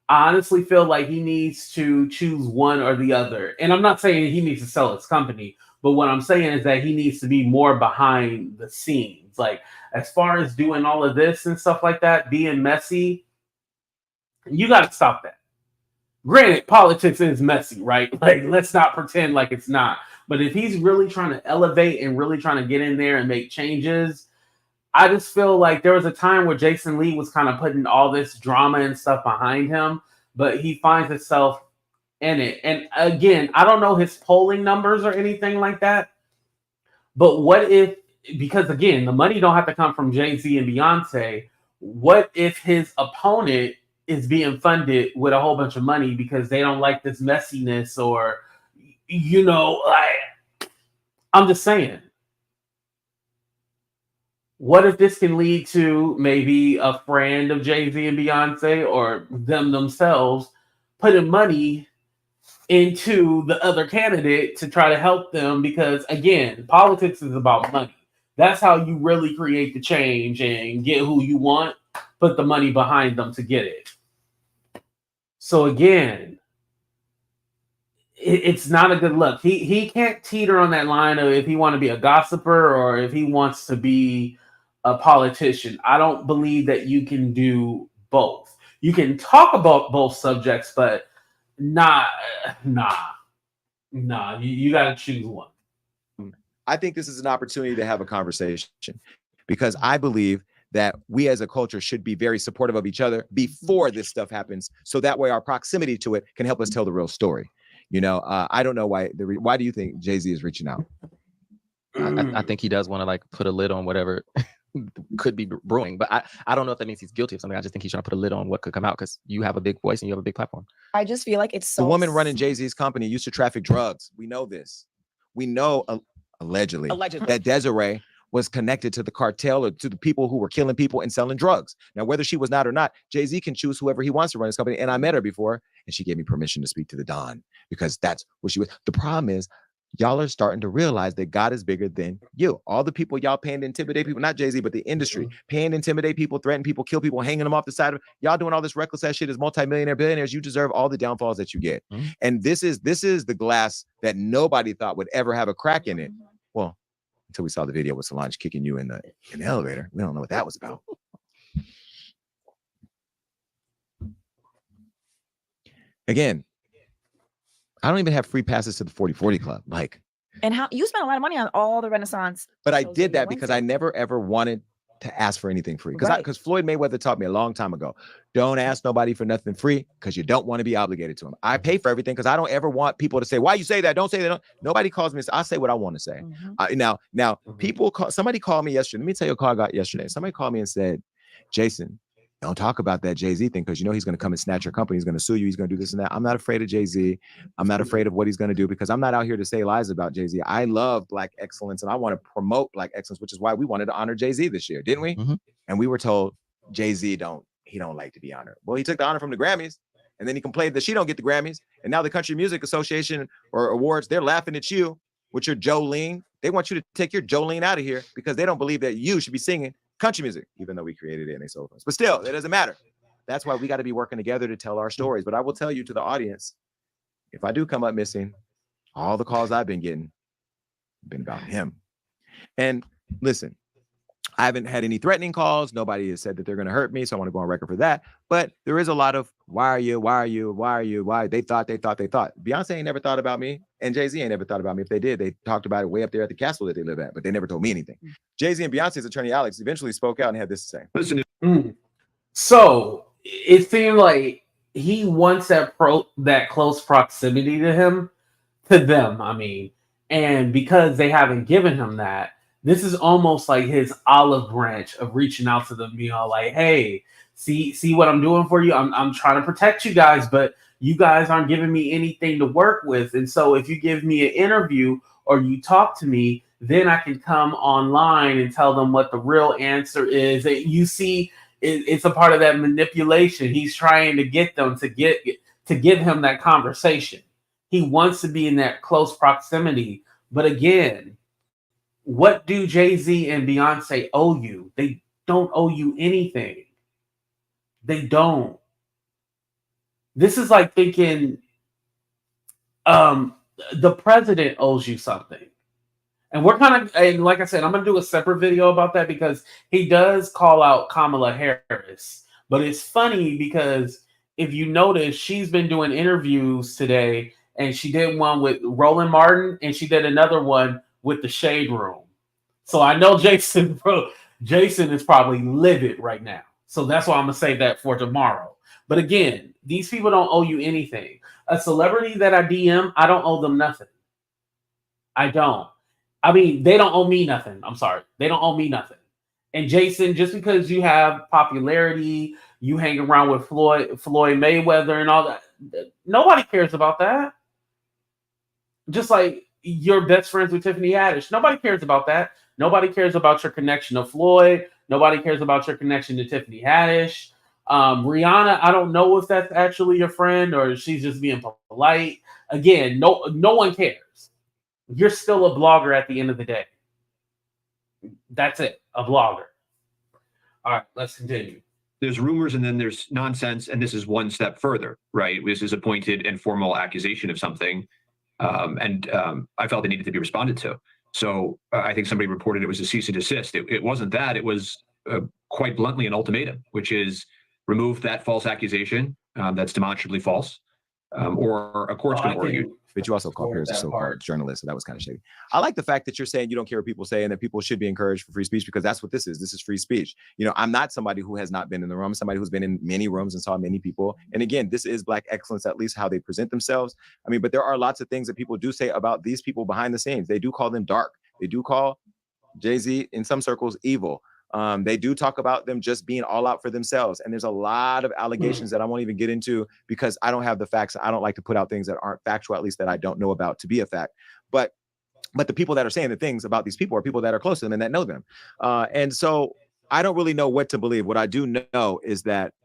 I honestly feel like he needs to choose one or the other. And I'm not saying he needs to sell his company, but what I'm saying is that he needs to be more behind the scenes. Like, as far as doing all of this and stuff like that, being messy, you got to stop that. Granted, politics is messy, right? Like, let's not pretend like it's not. But if he's really trying to elevate and really trying to get in there and make changes, I just feel like there was a time where Jason Lee was kind of putting all this drama and stuff behind him, but he finds himself in it. And again, I don't know his polling numbers or anything like that, but what if, because again, the money don't have to come from Jay-Z and Beyoncé, what if his opponent is being funded with a whole bunch of money because they don't like this messiness, or, you know, like, I'm just saying. What if this can lead to maybe a friend of Jay-Z and Beyonce or them themselves putting money into the other candidate to try to help them? Because again, politics is about money. That's how you really create the change and get who you want, put the money behind them to get it. So again, it's not a good look. He can't teeter on that line of if he want to be a gossiper or if he wants to be a politician. I don't believe that you can do both. You can talk about both subjects, but nah. You got to choose one. I think this is an opportunity to have a conversation, because I believe that we as a culture should be very supportive of each other before this stuff happens, so that way our proximity to it can help us tell the real story. You know, I don't know why do you think Jay-Z is reaching out? I think he does want to like put a lid on whatever could be brewing, but I don't know if that means he's guilty of something. I just think he's trying to put a lid on what could come out, because you have a big voice and you have a big platform. I just feel like it's so. The woman running Jay-Z's company used to traffic drugs. We know this. We know allegedly that Desiree was connected to the cartel or to the people who were killing people and selling drugs. Now, whether she was not or not, Jay-Z can choose whoever he wants to run his company. And I met her before, and she gave me permission to speak to the Don, because that's what she was. The problem is, y'all are starting to realize that God is bigger than you. All the people y'all paying to intimidate people, not Jay-Z, but the industry, paying to intimidate people, threaten people, kill people, hanging them off the side of y'all doing all this reckless ass shit as multimillionaire billionaires. You deserve all the downfalls that you get. And this is the glass that nobody thought would ever have a crack in it. Well, until we saw the video with Solange kicking you in the elevator. We don't know what that was about. Again, I don't even have free passes to the 40/40 Club. Like, and how you spent a lot of money on all the Renaissance. But I did that because I never ever wanted to ask for anything free. Because Floyd Mayweather taught me a long time ago, don't ask nobody for nothing free, because you don't want to be obligated to them. I pay for everything because I don't ever want people to say, why you say that? Don't say that. Nobody calls me. I say what I want to say. Now, people call. Somebody called me yesterday. Let me tell you a call I got yesterday. Somebody called me and said, Jason, don't talk about that Jay-Z thing, because you know he's going to come and snatch your company. He's going to sue you. He's going to do this and that. I'm not afraid of Jay-Z. I'm not afraid of what he's going to do, because I'm not out here to say lies about Jay-Z. I love Black excellence, and I want to promote Black excellence, which is why we wanted to honor Jay-Z this year, didn't we? And we were told Jay-Z don't like to be honored. Well, he took the honor from the Grammys, and then he complained that she don't get the Grammys. And now the Country Music Association or awards, they're laughing at you with your Jolene. They want you to take your Jolene out of here, because they don't believe that you should be singing country music, even though we created it and they sold us. But still, it doesn't matter. That's why we got to be working together to tell our stories. But I will tell you to the audience, if I do come up missing, all the calls I've been getting have been about him. And listen, I haven't had any threatening calls. Nobody has said that they're going to hurt me. So I want to go on record for that. But there is a lot of, why are you? Why are you? Why are you? Why? They thought. Beyonce ain't never thought about me. And Jay-Z ain't never thought about me. If they did, they talked about it way up there at the castle that they live at, but they never told me anything. Jay-Z and Beyonce's attorney, Alex, eventually spoke out and had this to say. Listen. So it seemed like he wants that close proximity to them, I mean. And because they haven't given him that, this is almost like his olive branch of reaching out to them, being all like, hey, see what I'm doing for you? I'm trying to protect you guys, but you guys aren't giving me anything to work with. And so if you give me an interview or you talk to me, then I can come online and tell them what the real answer is. You see, it's a part of that manipulation. He's trying to get them to give him that conversation. He wants to be in that close proximity. But again, what do Jay-Z and Beyonce owe you? They don't owe you anything. They don't. This is like thinking the president owes you something. And and like I said, I'm going to do a separate video about that because he does call out Kamala Harris. But it's funny because if you notice, she's been doing interviews today, and she did one with Roland Martin, and she did another one with the Shade Room. So I know Jason is probably livid right now. So that's why I'm going to save that for tomorrow. But again, these people don't owe you anything. A celebrity that I DM, I don't owe them nothing. I don't. I mean, they don't owe me nothing. I'm sorry. They don't owe me nothing. And Jason, just because you have popularity, you hang around with Floyd Mayweather and all that, nobody cares about that. Just like you're best friends with Tiffany Haddish. Nobody cares about that. Nobody cares about your connection to Floyd. Nobody cares about your connection to Tiffany Haddish. Rihanna, I don't know if that's actually your friend or she's just being polite. Again, no one cares. You're still a blogger at the end of the day. That's it, a blogger. All right, let's continue. There's rumors and then there's nonsense, and this is one step further, right? This is a pointed and formal accusation of something, and I felt it needed to be responded to. So I think somebody reported it was a cease and desist. It wasn't that. It was quite bluntly an ultimatum, which is remove that false accusation that's demonstrably false, or a court's going to order you. But you also call Piers a so-called journalist, so that was kind of shady. I like the fact that you're saying you don't care what people say and that people should be encouraged for free speech, because that's what this is. This is free speech. You know, I'm not somebody who has not been in the room, somebody who's been in many rooms and saw many people. And again, this is Black excellence, at least how they present themselves. I mean, but there are lots of things that people do say about these people behind the scenes. They do call them dark. They do call Jay-Z in some circles evil. They do talk about them just being all out for themselves. And there's a lot of allegations that I won't even get into because I don't have the facts. I don't like to put out things that aren't factual, at least that I don't know about to be a fact. But the people that are saying the things about these people are people that are close to them and that know them. And so I don't really know what to believe. What I do know is that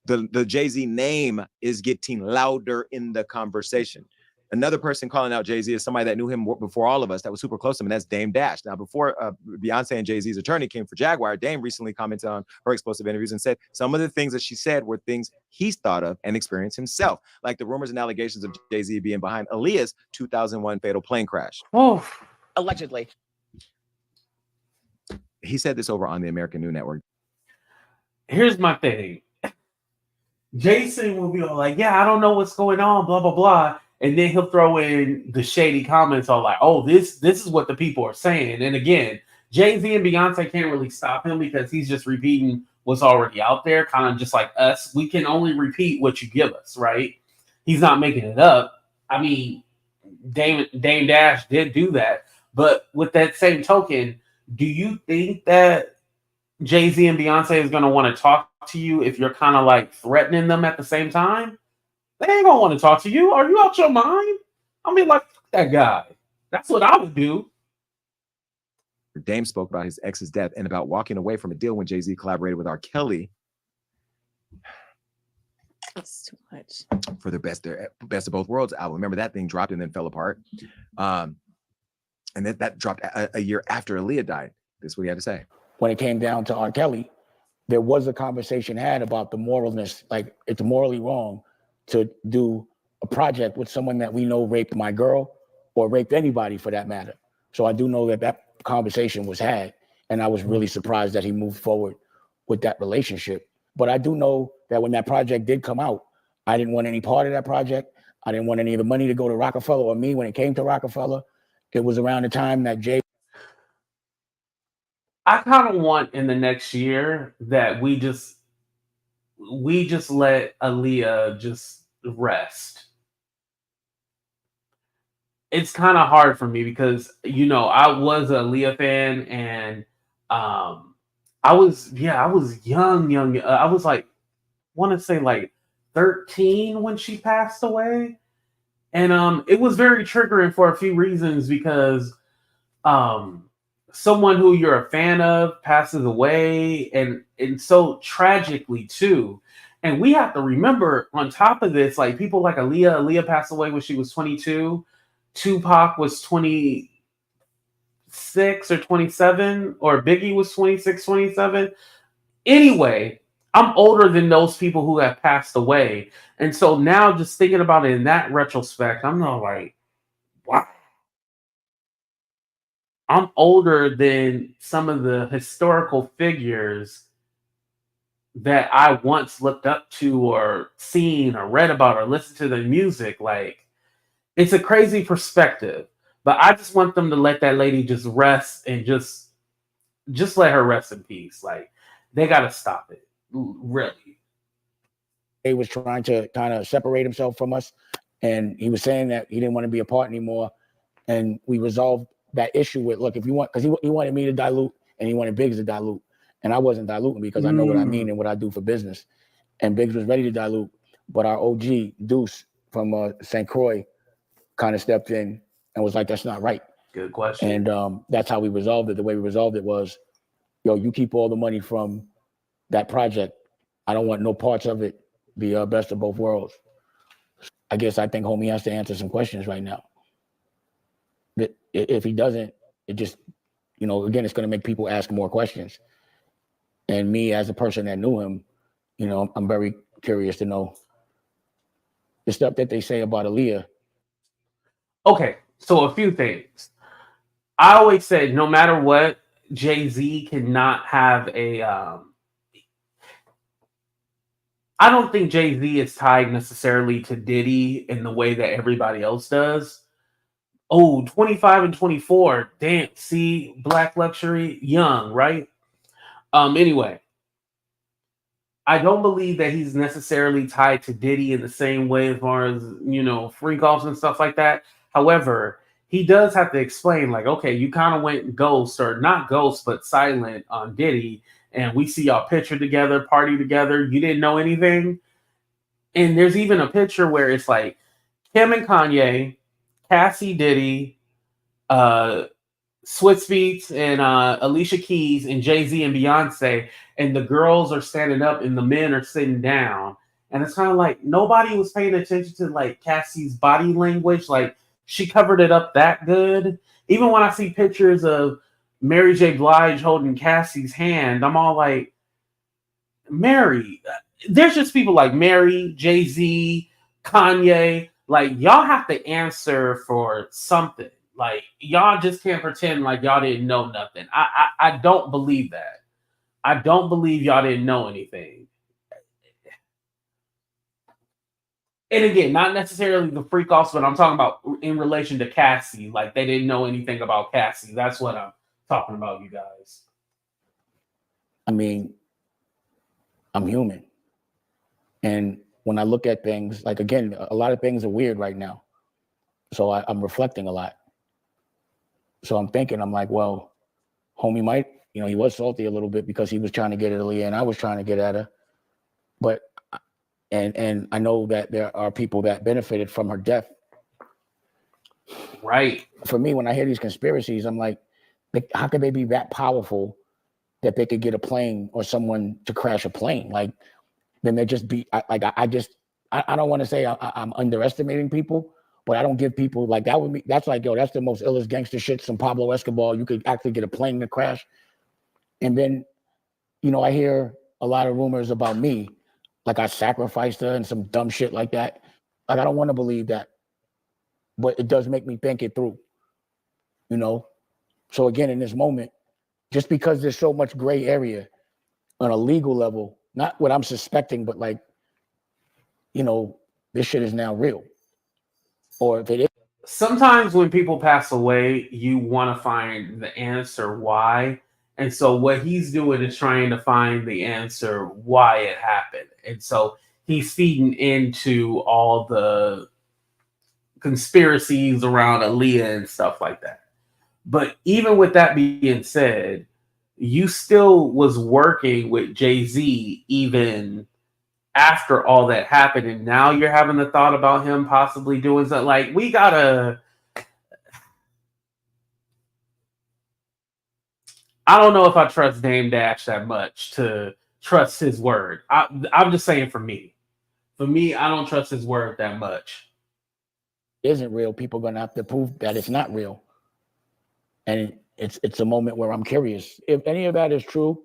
the Jay-Z name is getting louder in the conversation. Another person calling out Jay-Z is somebody that knew him before all of us, that was super close to him, and that's Dame Dash. Now, before Beyonce and Jay-Z's attorney came for Jaguar, Dame recently commented on her explosive interviews and said some of the things that she said were things he's thought of and experienced himself, like the rumors and allegations of Jay-Z being behind Aaliyah's 2001 fatal plane crash. Oh, Allegedly. He said this over on the American News Network. Here's my thing. Jason will be all like, yeah, I don't know what's going on, blah, blah, blah. And then he'll throw in the shady comments all like, oh, this is what the people are saying. And again, Jay-Z and Beyonce can't really stop him because he's just repeating what's already out there, kind of just like us. We can only repeat what you give us, right? He's not making it up. I mean, Dame Dash did do that. But with that same token, do you think that Jay-Z and Beyonce is going to want to talk to you if you're kind of like threatening them at the same time? They ain't gonna want to talk to you. Are you out your mind? I mean, like, fuck that guy. That's what I would do. Dame spoke about his ex's death and about walking away from a deal when Jay-Z collaborated with R. Kelly. That's too much. For the best of both worlds album. Remember that thing dropped and then fell apart. And that dropped a year after Aaliyah died. This is what he had to say. when it came down to R. Kelly, there was a conversation had about the moralness, like it's morally wrong to do a project with someone that we know raped my girl or raped anybody for that matter. So I do know that that conversation was had, and I was really surprised that he moved forward with that relationship. But I do know that when that project did come out, I didn't want any part of that project. I didn't want any of the money to go to Rockefeller or me when it came to Rockefeller. It was around the time that Jay. I kind of want in the next year that we just let Aaliyah just rest. It's kind of hard for me because I was a Aaliyah fan, and I was young. I was like, want to say like 13 when she passed away, and it was very triggering for a few reasons because someone who you're a fan of passes away, and so tragically too. And we have to remember on top of this, like people like Aaliyah passed away when she was 22. Tupac was 26 or 27, or Biggie was 26, 27. Anyway, I'm older than those people who have passed away. And so now just thinking about it in that retrospect, I'm not like, wow. I'm older than some of the historical figures that I once looked up to or seen or read about or listened to their music. Like, it's a crazy perspective, but I just want them to let that lady just rest and just let her rest in peace. Like, they got to stop it. Really. He was trying to kind of separate himself from us, and he was saying that he didn't want to be a part anymore. And we resolved that issue with, look, if you want, because he wanted me to dilute and he wanted Biggs to dilute. And I wasn't diluting because I know what I mean and what I do for business. And Biggs was ready to dilute, but our OG, Deuce from St. Croix, kind of stepped in and was like, that's not right. Good question. And that's how we resolved it. The way we resolved it was, yo, you keep all the money from that project. I don't want no parts of it. Be best of both worlds. I guess I think homie has to answer some questions right now. But if he doesn't, it just, again, it's going to make people ask more questions. And me, as a person that knew him, I'm very curious to know the stuff that they say about Aaliyah. Okay, so a few things. I always said, no matter what, Jay-Z cannot have a... I don't think Jay-Z is tied necessarily to Diddy in the way that everybody else does. Oh, 25 and 24. Damn, see, Black Luxury, young, right? Anyway, I don't believe that he's necessarily tied to Diddy in the same way as far as, freak offs and stuff like that. However, he does have to explain, like, okay, you kind of went ghost, or not ghost, but silent on Diddy, and we see y'all picture together, party together. You didn't know anything. And there's even a picture where it's like Kim and Kanye, Cassie Diddy, Swizz Beatz and Alicia Keys, and Jay-Z and Beyoncé, and the girls are standing up and the men are sitting down. And it's kind of like nobody was paying attention to like Cassie's body language. Like, she covered it up that good. Even when I see pictures of Mary J. Blige holding Cassie's hand, I'm all like, Mary, there's just people like Mary, Jay-Z, Kanye, like, y'all have to answer for something. Like, y'all just can't pretend like y'all didn't know nothing. I don't believe that. I don't believe y'all didn't know anything. And again, not necessarily the freak offs, but I'm talking about in relation to Cassie. Like, they didn't know anything about Cassie. That's what I'm talking about, you guys. I mean, I'm human. And when I look at things, like, again, a lot of things are weird right now. So I'm reflecting a lot. So I'm thinking, I'm like, well, homie might, he was salty a little bit because he was trying to get at Aaliyah and I was trying to get at her. But, and I know that there are people that benefited from her death. Right. For me, when I hear these conspiracies, I'm like, how could they be that powerful that they could get a plane or someone to crash a plane? Like, then they just be, I don't want to say I'm underestimating people, but I don't give people like that would be, that's like, yo, that's the most illest gangster shit, some Pablo Escobar. You could actually get a plane to crash. And then, I hear a lot of rumors about me, like I sacrificed her and some dumb shit like that. Like, I don't want to believe that, but it does make me think it through, So again, in this moment, just because there's so much gray area on a legal level, not what I'm suspecting, but like, this shit is now real. Or if it is. Sometimes when people pass away, you want to find the answer why. And so what he's doing is trying to find the answer why it happened. And so he's feeding into all the conspiracies around Aaliyah and stuff like that. But even with that being said, you still was working with Jay-Z even after all that happened, and now you're having the thought about him possibly doing something. Like, we gotta, I don't know if I trust Dame Dash that much to trust his word. I'm just saying for me, I don't trust his word that much. Isn't real, people are gonna have to prove that it's not real. And it's a moment where I'm curious if any of that is true.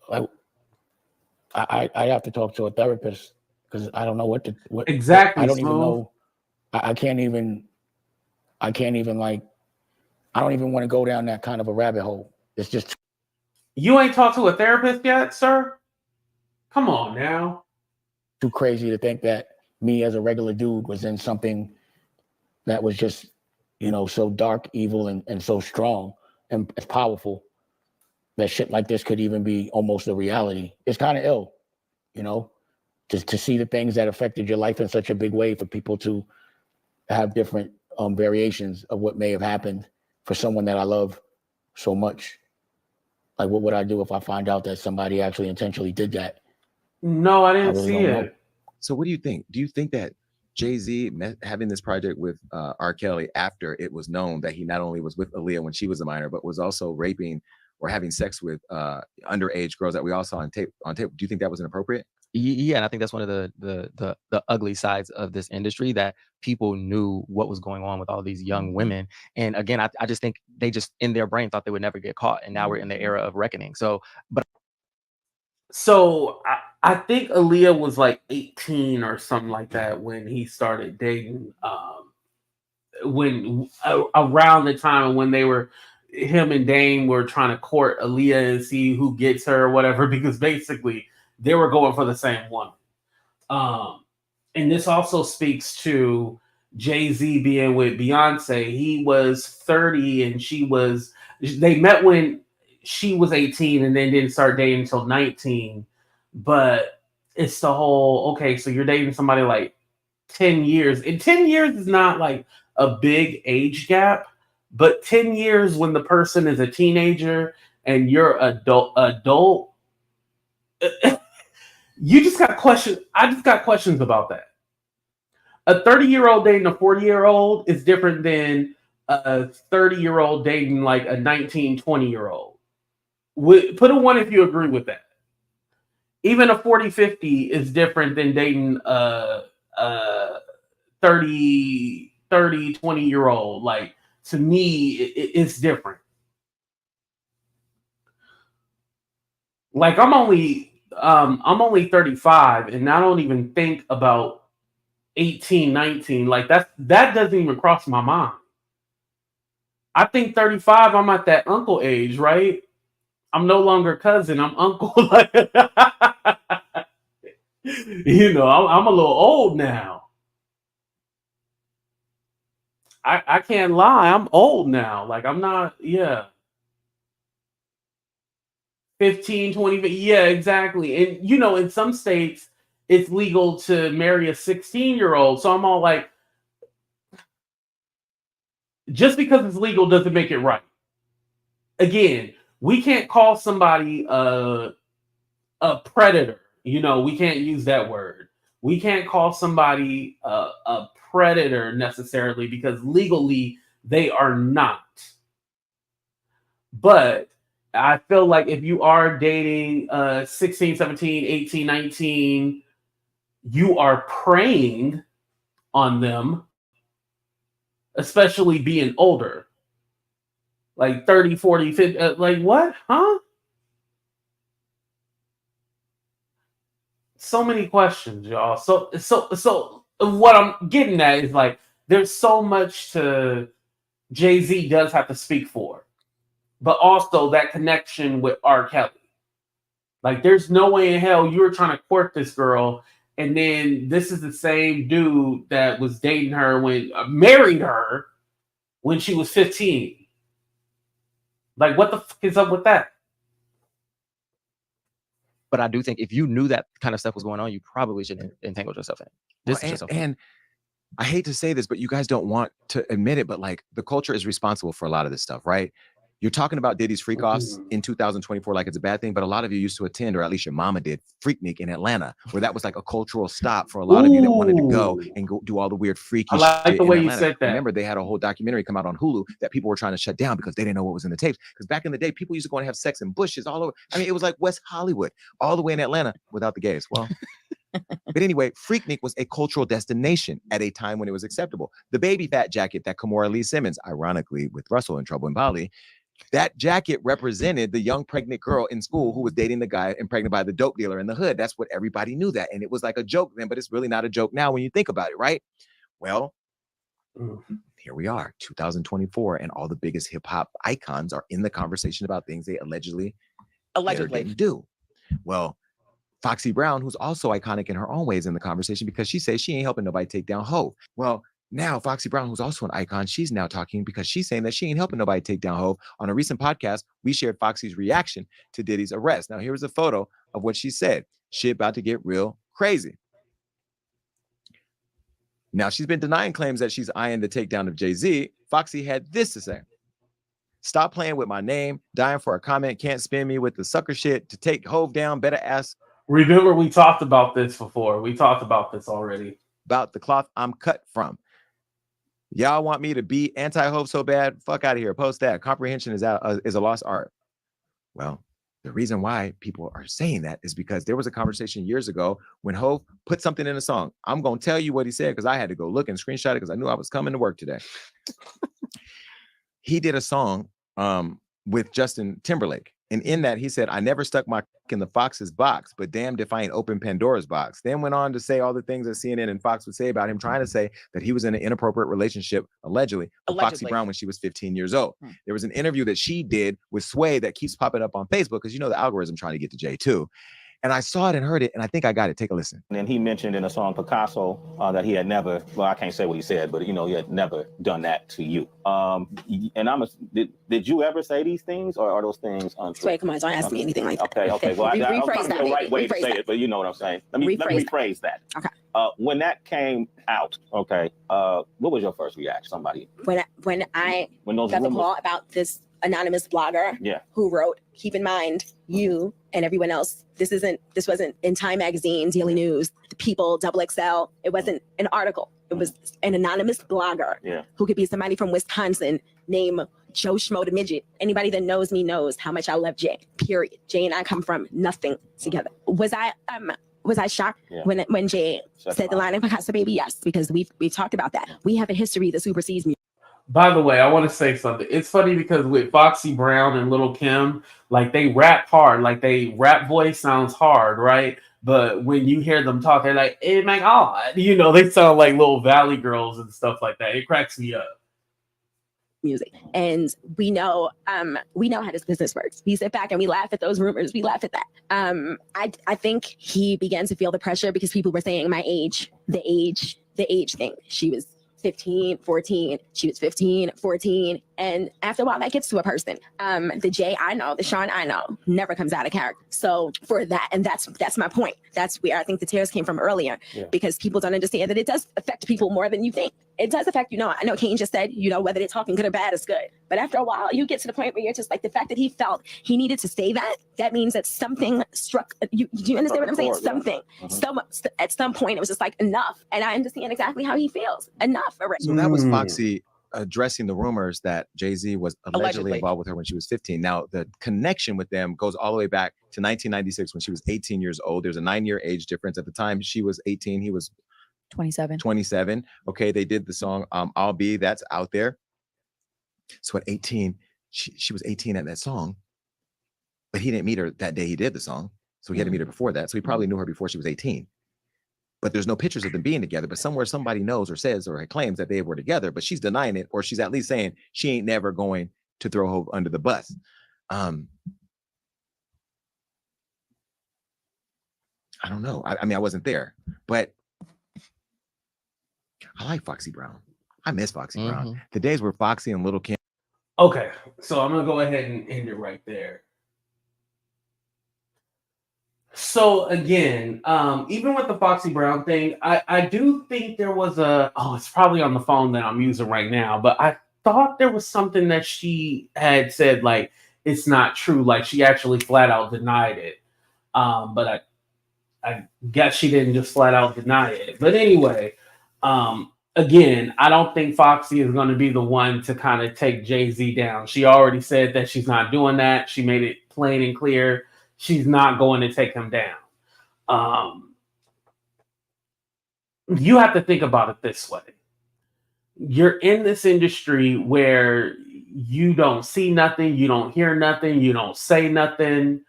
Like, I have to talk to a therapist because I don't know what exactly. I don't even know. I can't even like, I don't even want to go down that kind of a rabbit hole. It's just. You ain't talked to a therapist yet, sir? Come on now. Too crazy to think that me as a regular dude was in something that was just, so dark, evil, and so strong and powerful that shit like this could even be almost a reality. It's kind of ill, just to see the things that affected your life in such a big way for people to have different variations of what may have happened for someone that I love so much. Like, what would I do if I find out that somebody actually intentionally did that? No, I didn't see it. So what do you think? Do you think that Jay-Z having this project with R. Kelly after it was known that he not only was with Aaliyah when she was a minor, but was also raping or having sex with underage girls that we all saw on tape? Do you think that was inappropriate? Yeah, and I think that's one of the ugly sides of this industry, that people knew what was going on with all these young women. And again, I just think they just in their brain thought they would never get caught, and now we're in the era of reckoning. So I think Aaliyah was like 18 or something like that when he started dating. Around the time when him and Dame were trying to court Aaliyah and see who gets her or whatever, because basically they were going for the same woman. And this also speaks to Jay-Z being with Beyoncé. He was 30 and they met when she was 18 and then didn't start dating until 19. But it's the whole, okay, so you're dating somebody like 10 years. And 10 years is not like a big age gap, but 10 years when the person is a teenager and you're adult, you just got questions. I just got questions about that. A 30-year-old dating a 40-year-old is different than a 30-year-old dating like a 19, 20-year-old. Put a 1 if you agree with that. Even a 40, 50 is different than dating a 30, 20-year-old. Like, to me, it's different. Like, I'm only 35 and I don't even think about 18, 19. Like, that doesn't even cross my mind. I think 35, I'm at that uncle age, right? I'm no longer cousin, I'm uncle. I'm a little old now. I can't lie, I'm old now. Like, I'm not, 15, 20, yeah, exactly. And, in some states, it's legal to marry a 16-year-old. So I'm all like, just because it's legal doesn't make it right. Again, we can't call somebody a predator. We can't use that word. We can't call somebody a predator necessarily because legally they are not. But I feel like if you are dating 16, 17, 18, 19, you are preying on them, especially being older. Like 30, 40, 50, like what? Huh? so many questions, y'all. So what I'm getting at is like there's so much to Jay-Z does have to speak for, but also that connection with R. Kelly. Like, there's no way in hell you were trying to court this girl, and then this is the same dude that was dating her married her when she was 15. Like, what the fuck is up with that? But I do think if you knew that kind of stuff was going on, you probably shouldn't entangle yourself in it. And I hate to say this, but you guys don't want to admit it, but like the culture is responsible for a lot of this stuff, right? You're talking about Diddy's freak offs in 2024 like it's a bad thing, but a lot of you used to attend, or at least your mama did, Freaknik in Atlanta, where that was like a cultural stop for a lot of you that wanted to go and go do all the weird freaky shit. I like the way you said that. Remember, they had a whole documentary come out on Hulu that people were trying to shut down because they didn't know what was in the tapes. Because back in the day, people used to go and have sex in bushes all over. I mean, it was like West Hollywood, all the way in Atlanta without the gays. Well, but anyway, Freaknik was a cultural destination at a time when it was acceptable. The baby fat jacket that Kimora Lee Simmons, ironically with Russell in Trouble in Bali, that jacket represented the young pregnant girl in school who was dating the guy impregnated by the dope dealer in the hood. That's what everybody knew that. And it was like a joke then, but it's really not a joke now when you think about it, right? Well, here we are, 2024, and all the biggest hip hop icons are in the conversation about things they allegedly didn't do. Well, Foxy Brown, who's also iconic in her own ways in the conversation because she says she ain't helping nobody take down Hov. Well, now Foxy Brown, who's also an icon, she's now talking because she's saying that she ain't helping nobody take down Hov. On a recent podcast, we shared Foxy's reaction to Diddy's arrest. Now, here's a photo of what she said. Shit about to get real crazy. Now, she's been denying claims that she's eyeing the takedown of Jay-Z. Foxy had this to say. Stop playing with my name, dying for a comment, can't spin me with the sucker shit. To take Hov down, better ask. Remember, we talked about this before. We talked about this already. About the cloth I'm cut from. Y'all want me to be anti-Hov so bad? Fuck out of here. Post that. Comprehension is a lost art. Well, the reason why people are saying that is because there was a conversation years ago when Hov put something in a song. I'm going to tell you what he said because I had to go look and screenshot it because I knew I was coming to work today. He did a song with Justin Timberlake. And in that, he said, I never stuck my in the Fox's box, but damned if I ain't open Pandora's box. Then went on to say all the things that CNN and Fox would say about him, trying to say that he was in an inappropriate relationship, allegedly, with Foxy Brown when she was 15 years old. There was an interview that she did with Sway that keeps popping up on Facebook because you know the algorithm trying to get to Jay too. And I saw it and heard it, and I think I got it. Take a listen. And then he mentioned in a song Picasso that he had never, well, I can't say what he said, but you know, he had never done that to you. And did you ever say these things, or are those things untrue? Wait, come on, don't ask me anything like that. Okay. Well, rephrase that. The right way to say it, but you know what I'm saying. Let me rephrase that. Okay. When that came out, okay, what was your first reaction? Somebody when those got the call about this anonymous blogger who wrote, keep in mind, you and everyone else, this wasn't in Time Magazine, Daily News, The People, XXL. It wasn't an article. It was an anonymous blogger who could be somebody from Wisconsin, name Joe Schmo the Midget. Anybody that knows me knows how much I love Jay, period. Jay and I come from nothing together. Was I shocked when Jay said the line of Picasso baby? Yes, because we've talked about that. We have a history that supersedes me. By the way, I want to say something. It's funny because with Foxy Brown and Lil' Kim, like they rap hard, like they rap voice sounds hard, right? But when you hear them talk, they're like, "Hey, my God," you know, they sound like little Valley girls and stuff like that. It cracks me up. Music, and we know how this business works. We sit back and we laugh at those rumors. We laugh at that. I think he began to feel the pressure because people were saying my age, the age thing. She was 15, 14. She was 15, 14. And after a while, that gets to a person. The Jay I know, the Sean I know, never comes out of character. So for that, and that's my point. That's where I think the tears came from earlier, because people don't understand that it does affect people more than you think. It does affect, I know Kane just said, whether they're talking good or bad is good. But after a while, you get to the point where you're just like, the fact that he felt he needed to say that means that something struck. Do you understand what I'm saying? Something. At some point, it was just like, enough. And I understand exactly how he feels. Enough. So that was Foxy addressing the rumors that Jay-Z was allegedly involved with her when she was 15. Now, the connection with them goes all the way back to 1996 when she was 18 years old. There's a 9-year age difference. At the time she was 18, he was 27. Okay, they did the song I'll Be, that's out there. So at 18, she was 18 at that song, but he didn't meet her that day he did the song. So he had to meet her before that. So he probably knew her before she was 18. But there's no pictures of them being together. But somewhere somebody knows or says or claims that they were together, but she's denying it, or she's at least saying she ain't never going to throw Hov under the bus. I don't know. I mean, I wasn't there, but I like Foxy Brown. I miss Foxy Brown. The days where Foxy and Little Kim. Okay, so I'm gonna go ahead and end it right there. So again, even with the Foxy Brown thing, I do think there was it's probably on the phone that I'm using right now, but I thought there was something that she had said, like, it's not true. Like, she actually flat out denied it. But I guess she didn't just flat out deny it. But anyway, again, I don't think Foxy is going to be the one to kind of take Jay-Z down. She already said that she's not doing that. She made it plain and clear. She's not going to take him down. You have to think about it this way. You're in this industry where you don't see nothing, you don't hear nothing, you don't say nothing.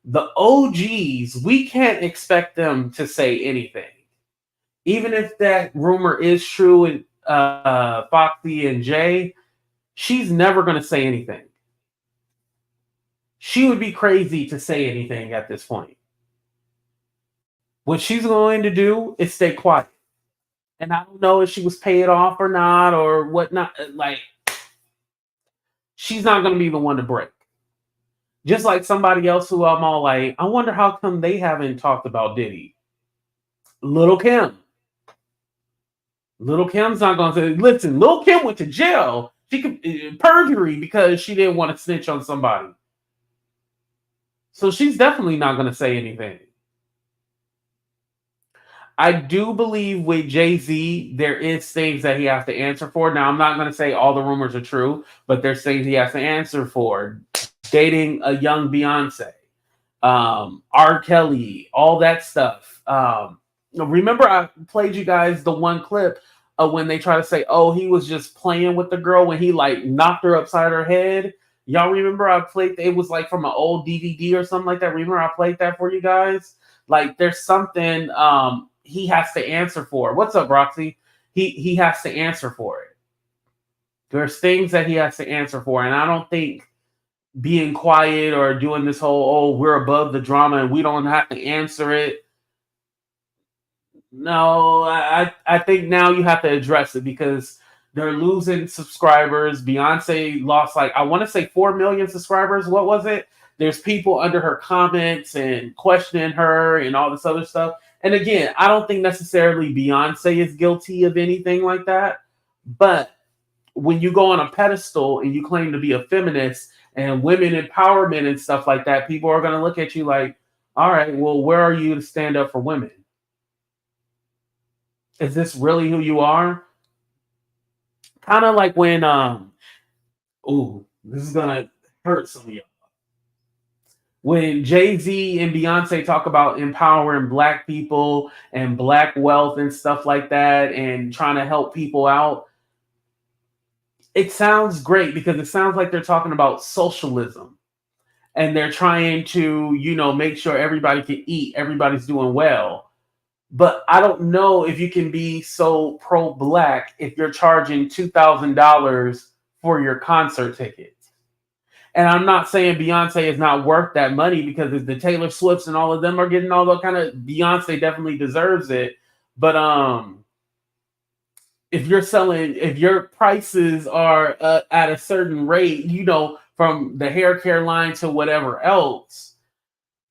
The OGs, we can't expect them to say anything. Even if that rumor is true with Foxy and Jay, she's never going to say anything. She would be crazy to say anything at this point. What she's going to do is stay quiet. And I don't know if she was paid off or not or whatnot. Like, she's not going to be the one to break. Just like somebody else who I'm all like, I wonder how come they haven't talked about Diddy. Little Kim. Little Kim's not going to say, listen, Little Kim went to jail. She could perjury because she didn't want to snitch on somebody. So she's definitely not going to say anything. I do believe with Jay-Z, there is things that he has to answer for. Now, I'm not going to say all the rumors are true, but there's things he has to answer for. Dating a young Beyoncé, R. Kelly, all that stuff. Remember I played you guys the one clip of when they try to say, oh, he was just playing with the girl when he like knocked her upside her head. Y'all remember I played, it was like from an old DVD or something like that. Remember I played that for you guys? Like there's something he has to answer for. What's up, Roxy? He has to answer for it. There's things that he has to answer for. And I don't think being quiet or doing this whole, we're above the drama and we don't have to answer it. No, I think now you have to address it because they're losing subscribers. Beyonce lost I want to say 4 million subscribers. What was it? There's people under her comments and questioning her and all this other stuff. And again, I don't think necessarily Beyonce is guilty of anything like that. But when you go on a pedestal and you claim to be a feminist and women empowerment and stuff like that, people are going to look at you like, all right, well, where are you to stand up for women? Is this really who you are? Kind of like when, this is going to hurt some of y'all. When Jay-Z and Beyoncé talk about empowering Black people and Black wealth and stuff like that and trying to help people out, it sounds great because it sounds like they're talking about socialism and they're trying to, make sure everybody can eat, everybody's doing well. But I don't know if you can be so pro-Black if you're charging $2,000 for your concert tickets. And I'm not saying Beyonce is not worth that money because the Taylor Swifts and all of them are getting all that kind of, Beyonce definitely deserves it. But if your prices are at a certain rate, from the hair care line to whatever else,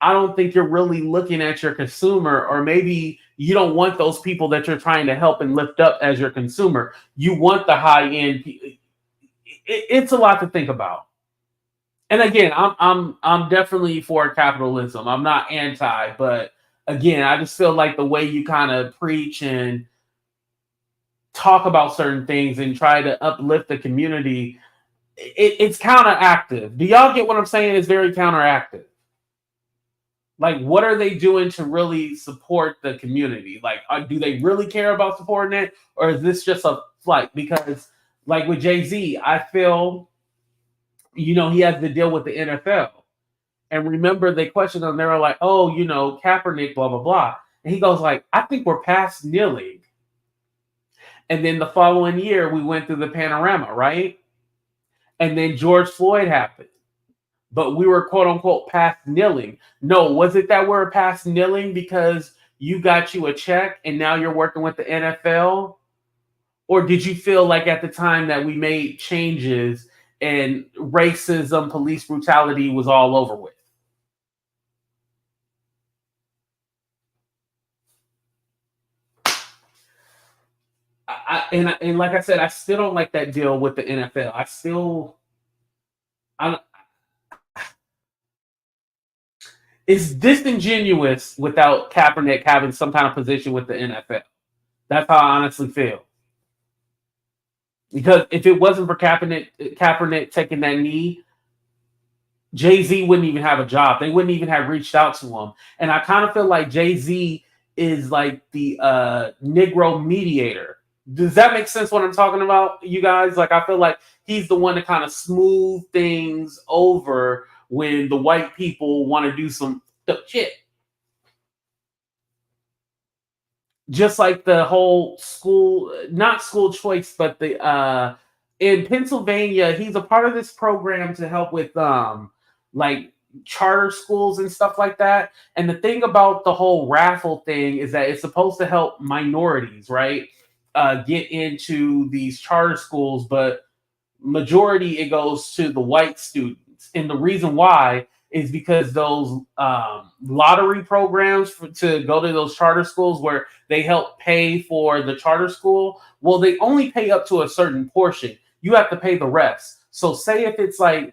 I don't think you're really looking at your consumer, or maybe you don't want those people that you're trying to help and lift up as your consumer. You want the high end. It's a lot to think about. And again, I'm definitely for capitalism. I'm not anti, but again, I just feel like the way you kind of preach and talk about certain things and try to uplift the community, it's counteractive. Do y'all get what I'm saying? It's very counteractive. Like, what are they doing to really support the community? Like, do they really care about supporting it? Or is this just a flight? Because like with Jay-Z, I feel, he has to deal with the NFL. And remember, they questioned him. They were like, "Oh, you know, Kaepernick, blah blah blah." And he goes like, "I think we're past kneeling." And then the following year, we went through the panorama, right? And then George Floyd happened. But we were quote unquote past kneeling. No, was it that we're past kneeling because you got you a check and now you're working with the NFL? Or did you feel like at the time that we made changes and racism, police brutality was all over with? And like I said, I still don't like that deal with the NFL. It's disingenuous without Kaepernick having some kind of position with the NFL. That's how I honestly feel. Because if it wasn't for Kaepernick taking that knee, Jay-Z wouldn't even have a job. They wouldn't even have reached out to him. And I kind of feel like Jay-Z is like the Negro mediator. Does that make sense what I'm talking about, you guys? Like, I feel like he's the one to kind of smooth things over when the white people want to do some shit. Just like the whole not school choice, but the in Pennsylvania, he's a part of this program to help with like charter schools and stuff like that. And the thing about the whole raffle thing is that it's supposed to help minorities, right? Get into these charter schools, but majority it goes to the white students. And the reason why is because those lottery programs to go to those charter schools where they help pay for the charter school, well, they only pay up to a certain portion. You have to pay the rest. So say if it's like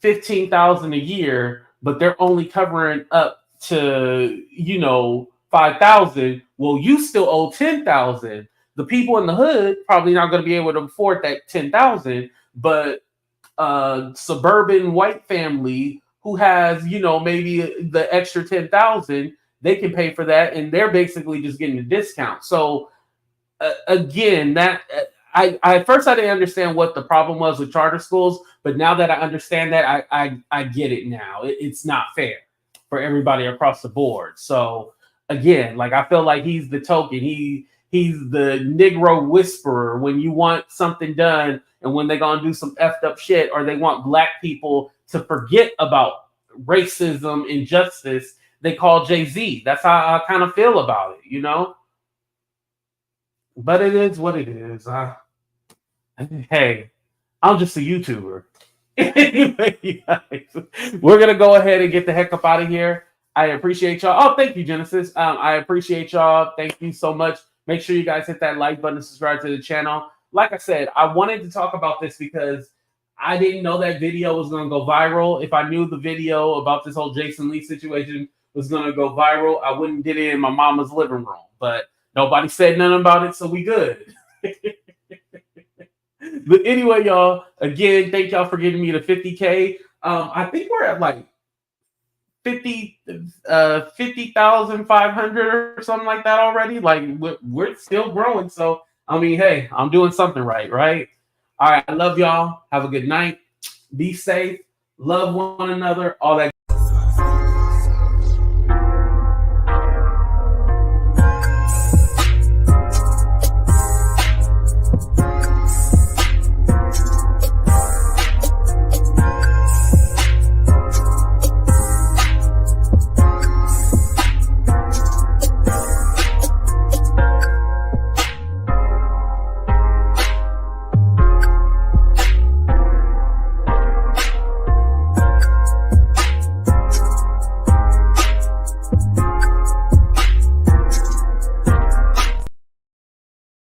$15,000 a year, but they're only covering up to, you know, $5,000. Well, you still owe $10,000. The people in the hood probably not going to be able to afford that $10,000, but suburban white family who has, you know, maybe the extra $10,000, they can pay for that, and they're basically just getting a discount. So again, that I at first I didn't understand what the problem was with charter schools, but now that I understand that, I get it now. It's not fair for everybody across the board. So again, like I feel like he's the token. He's the Negro whisperer when you want something done and when they're gonna do some effed up shit, or they want black people to forget about racism, injustice, they call Jay-Z. That's how I kind of feel about it, you know? But it is what it is. Hey, I'm just a YouTuber. Anyway, you guys, we're going to go ahead and get the heck up out of here. I appreciate y'all. Oh, thank you, Genesis. I appreciate y'all. Thank you so much. Make sure you guys hit that like button, subscribe to the channel. Like I said, I wanted to talk about this because I didn't know that video was going to go viral. If I knew the video about this whole Jason Lee situation was going to go viral, I wouldn't get it in my mama's living room. But nobody said nothing about it, so we good. But anyway, y'all, again, thank y'all for getting me to 50K. I think we're at like 50,500 or something like that already. Like we're still growing. So, I mean, hey, I'm doing something right? All right, I love y'all. Have a good night. Be safe. Love one another. All that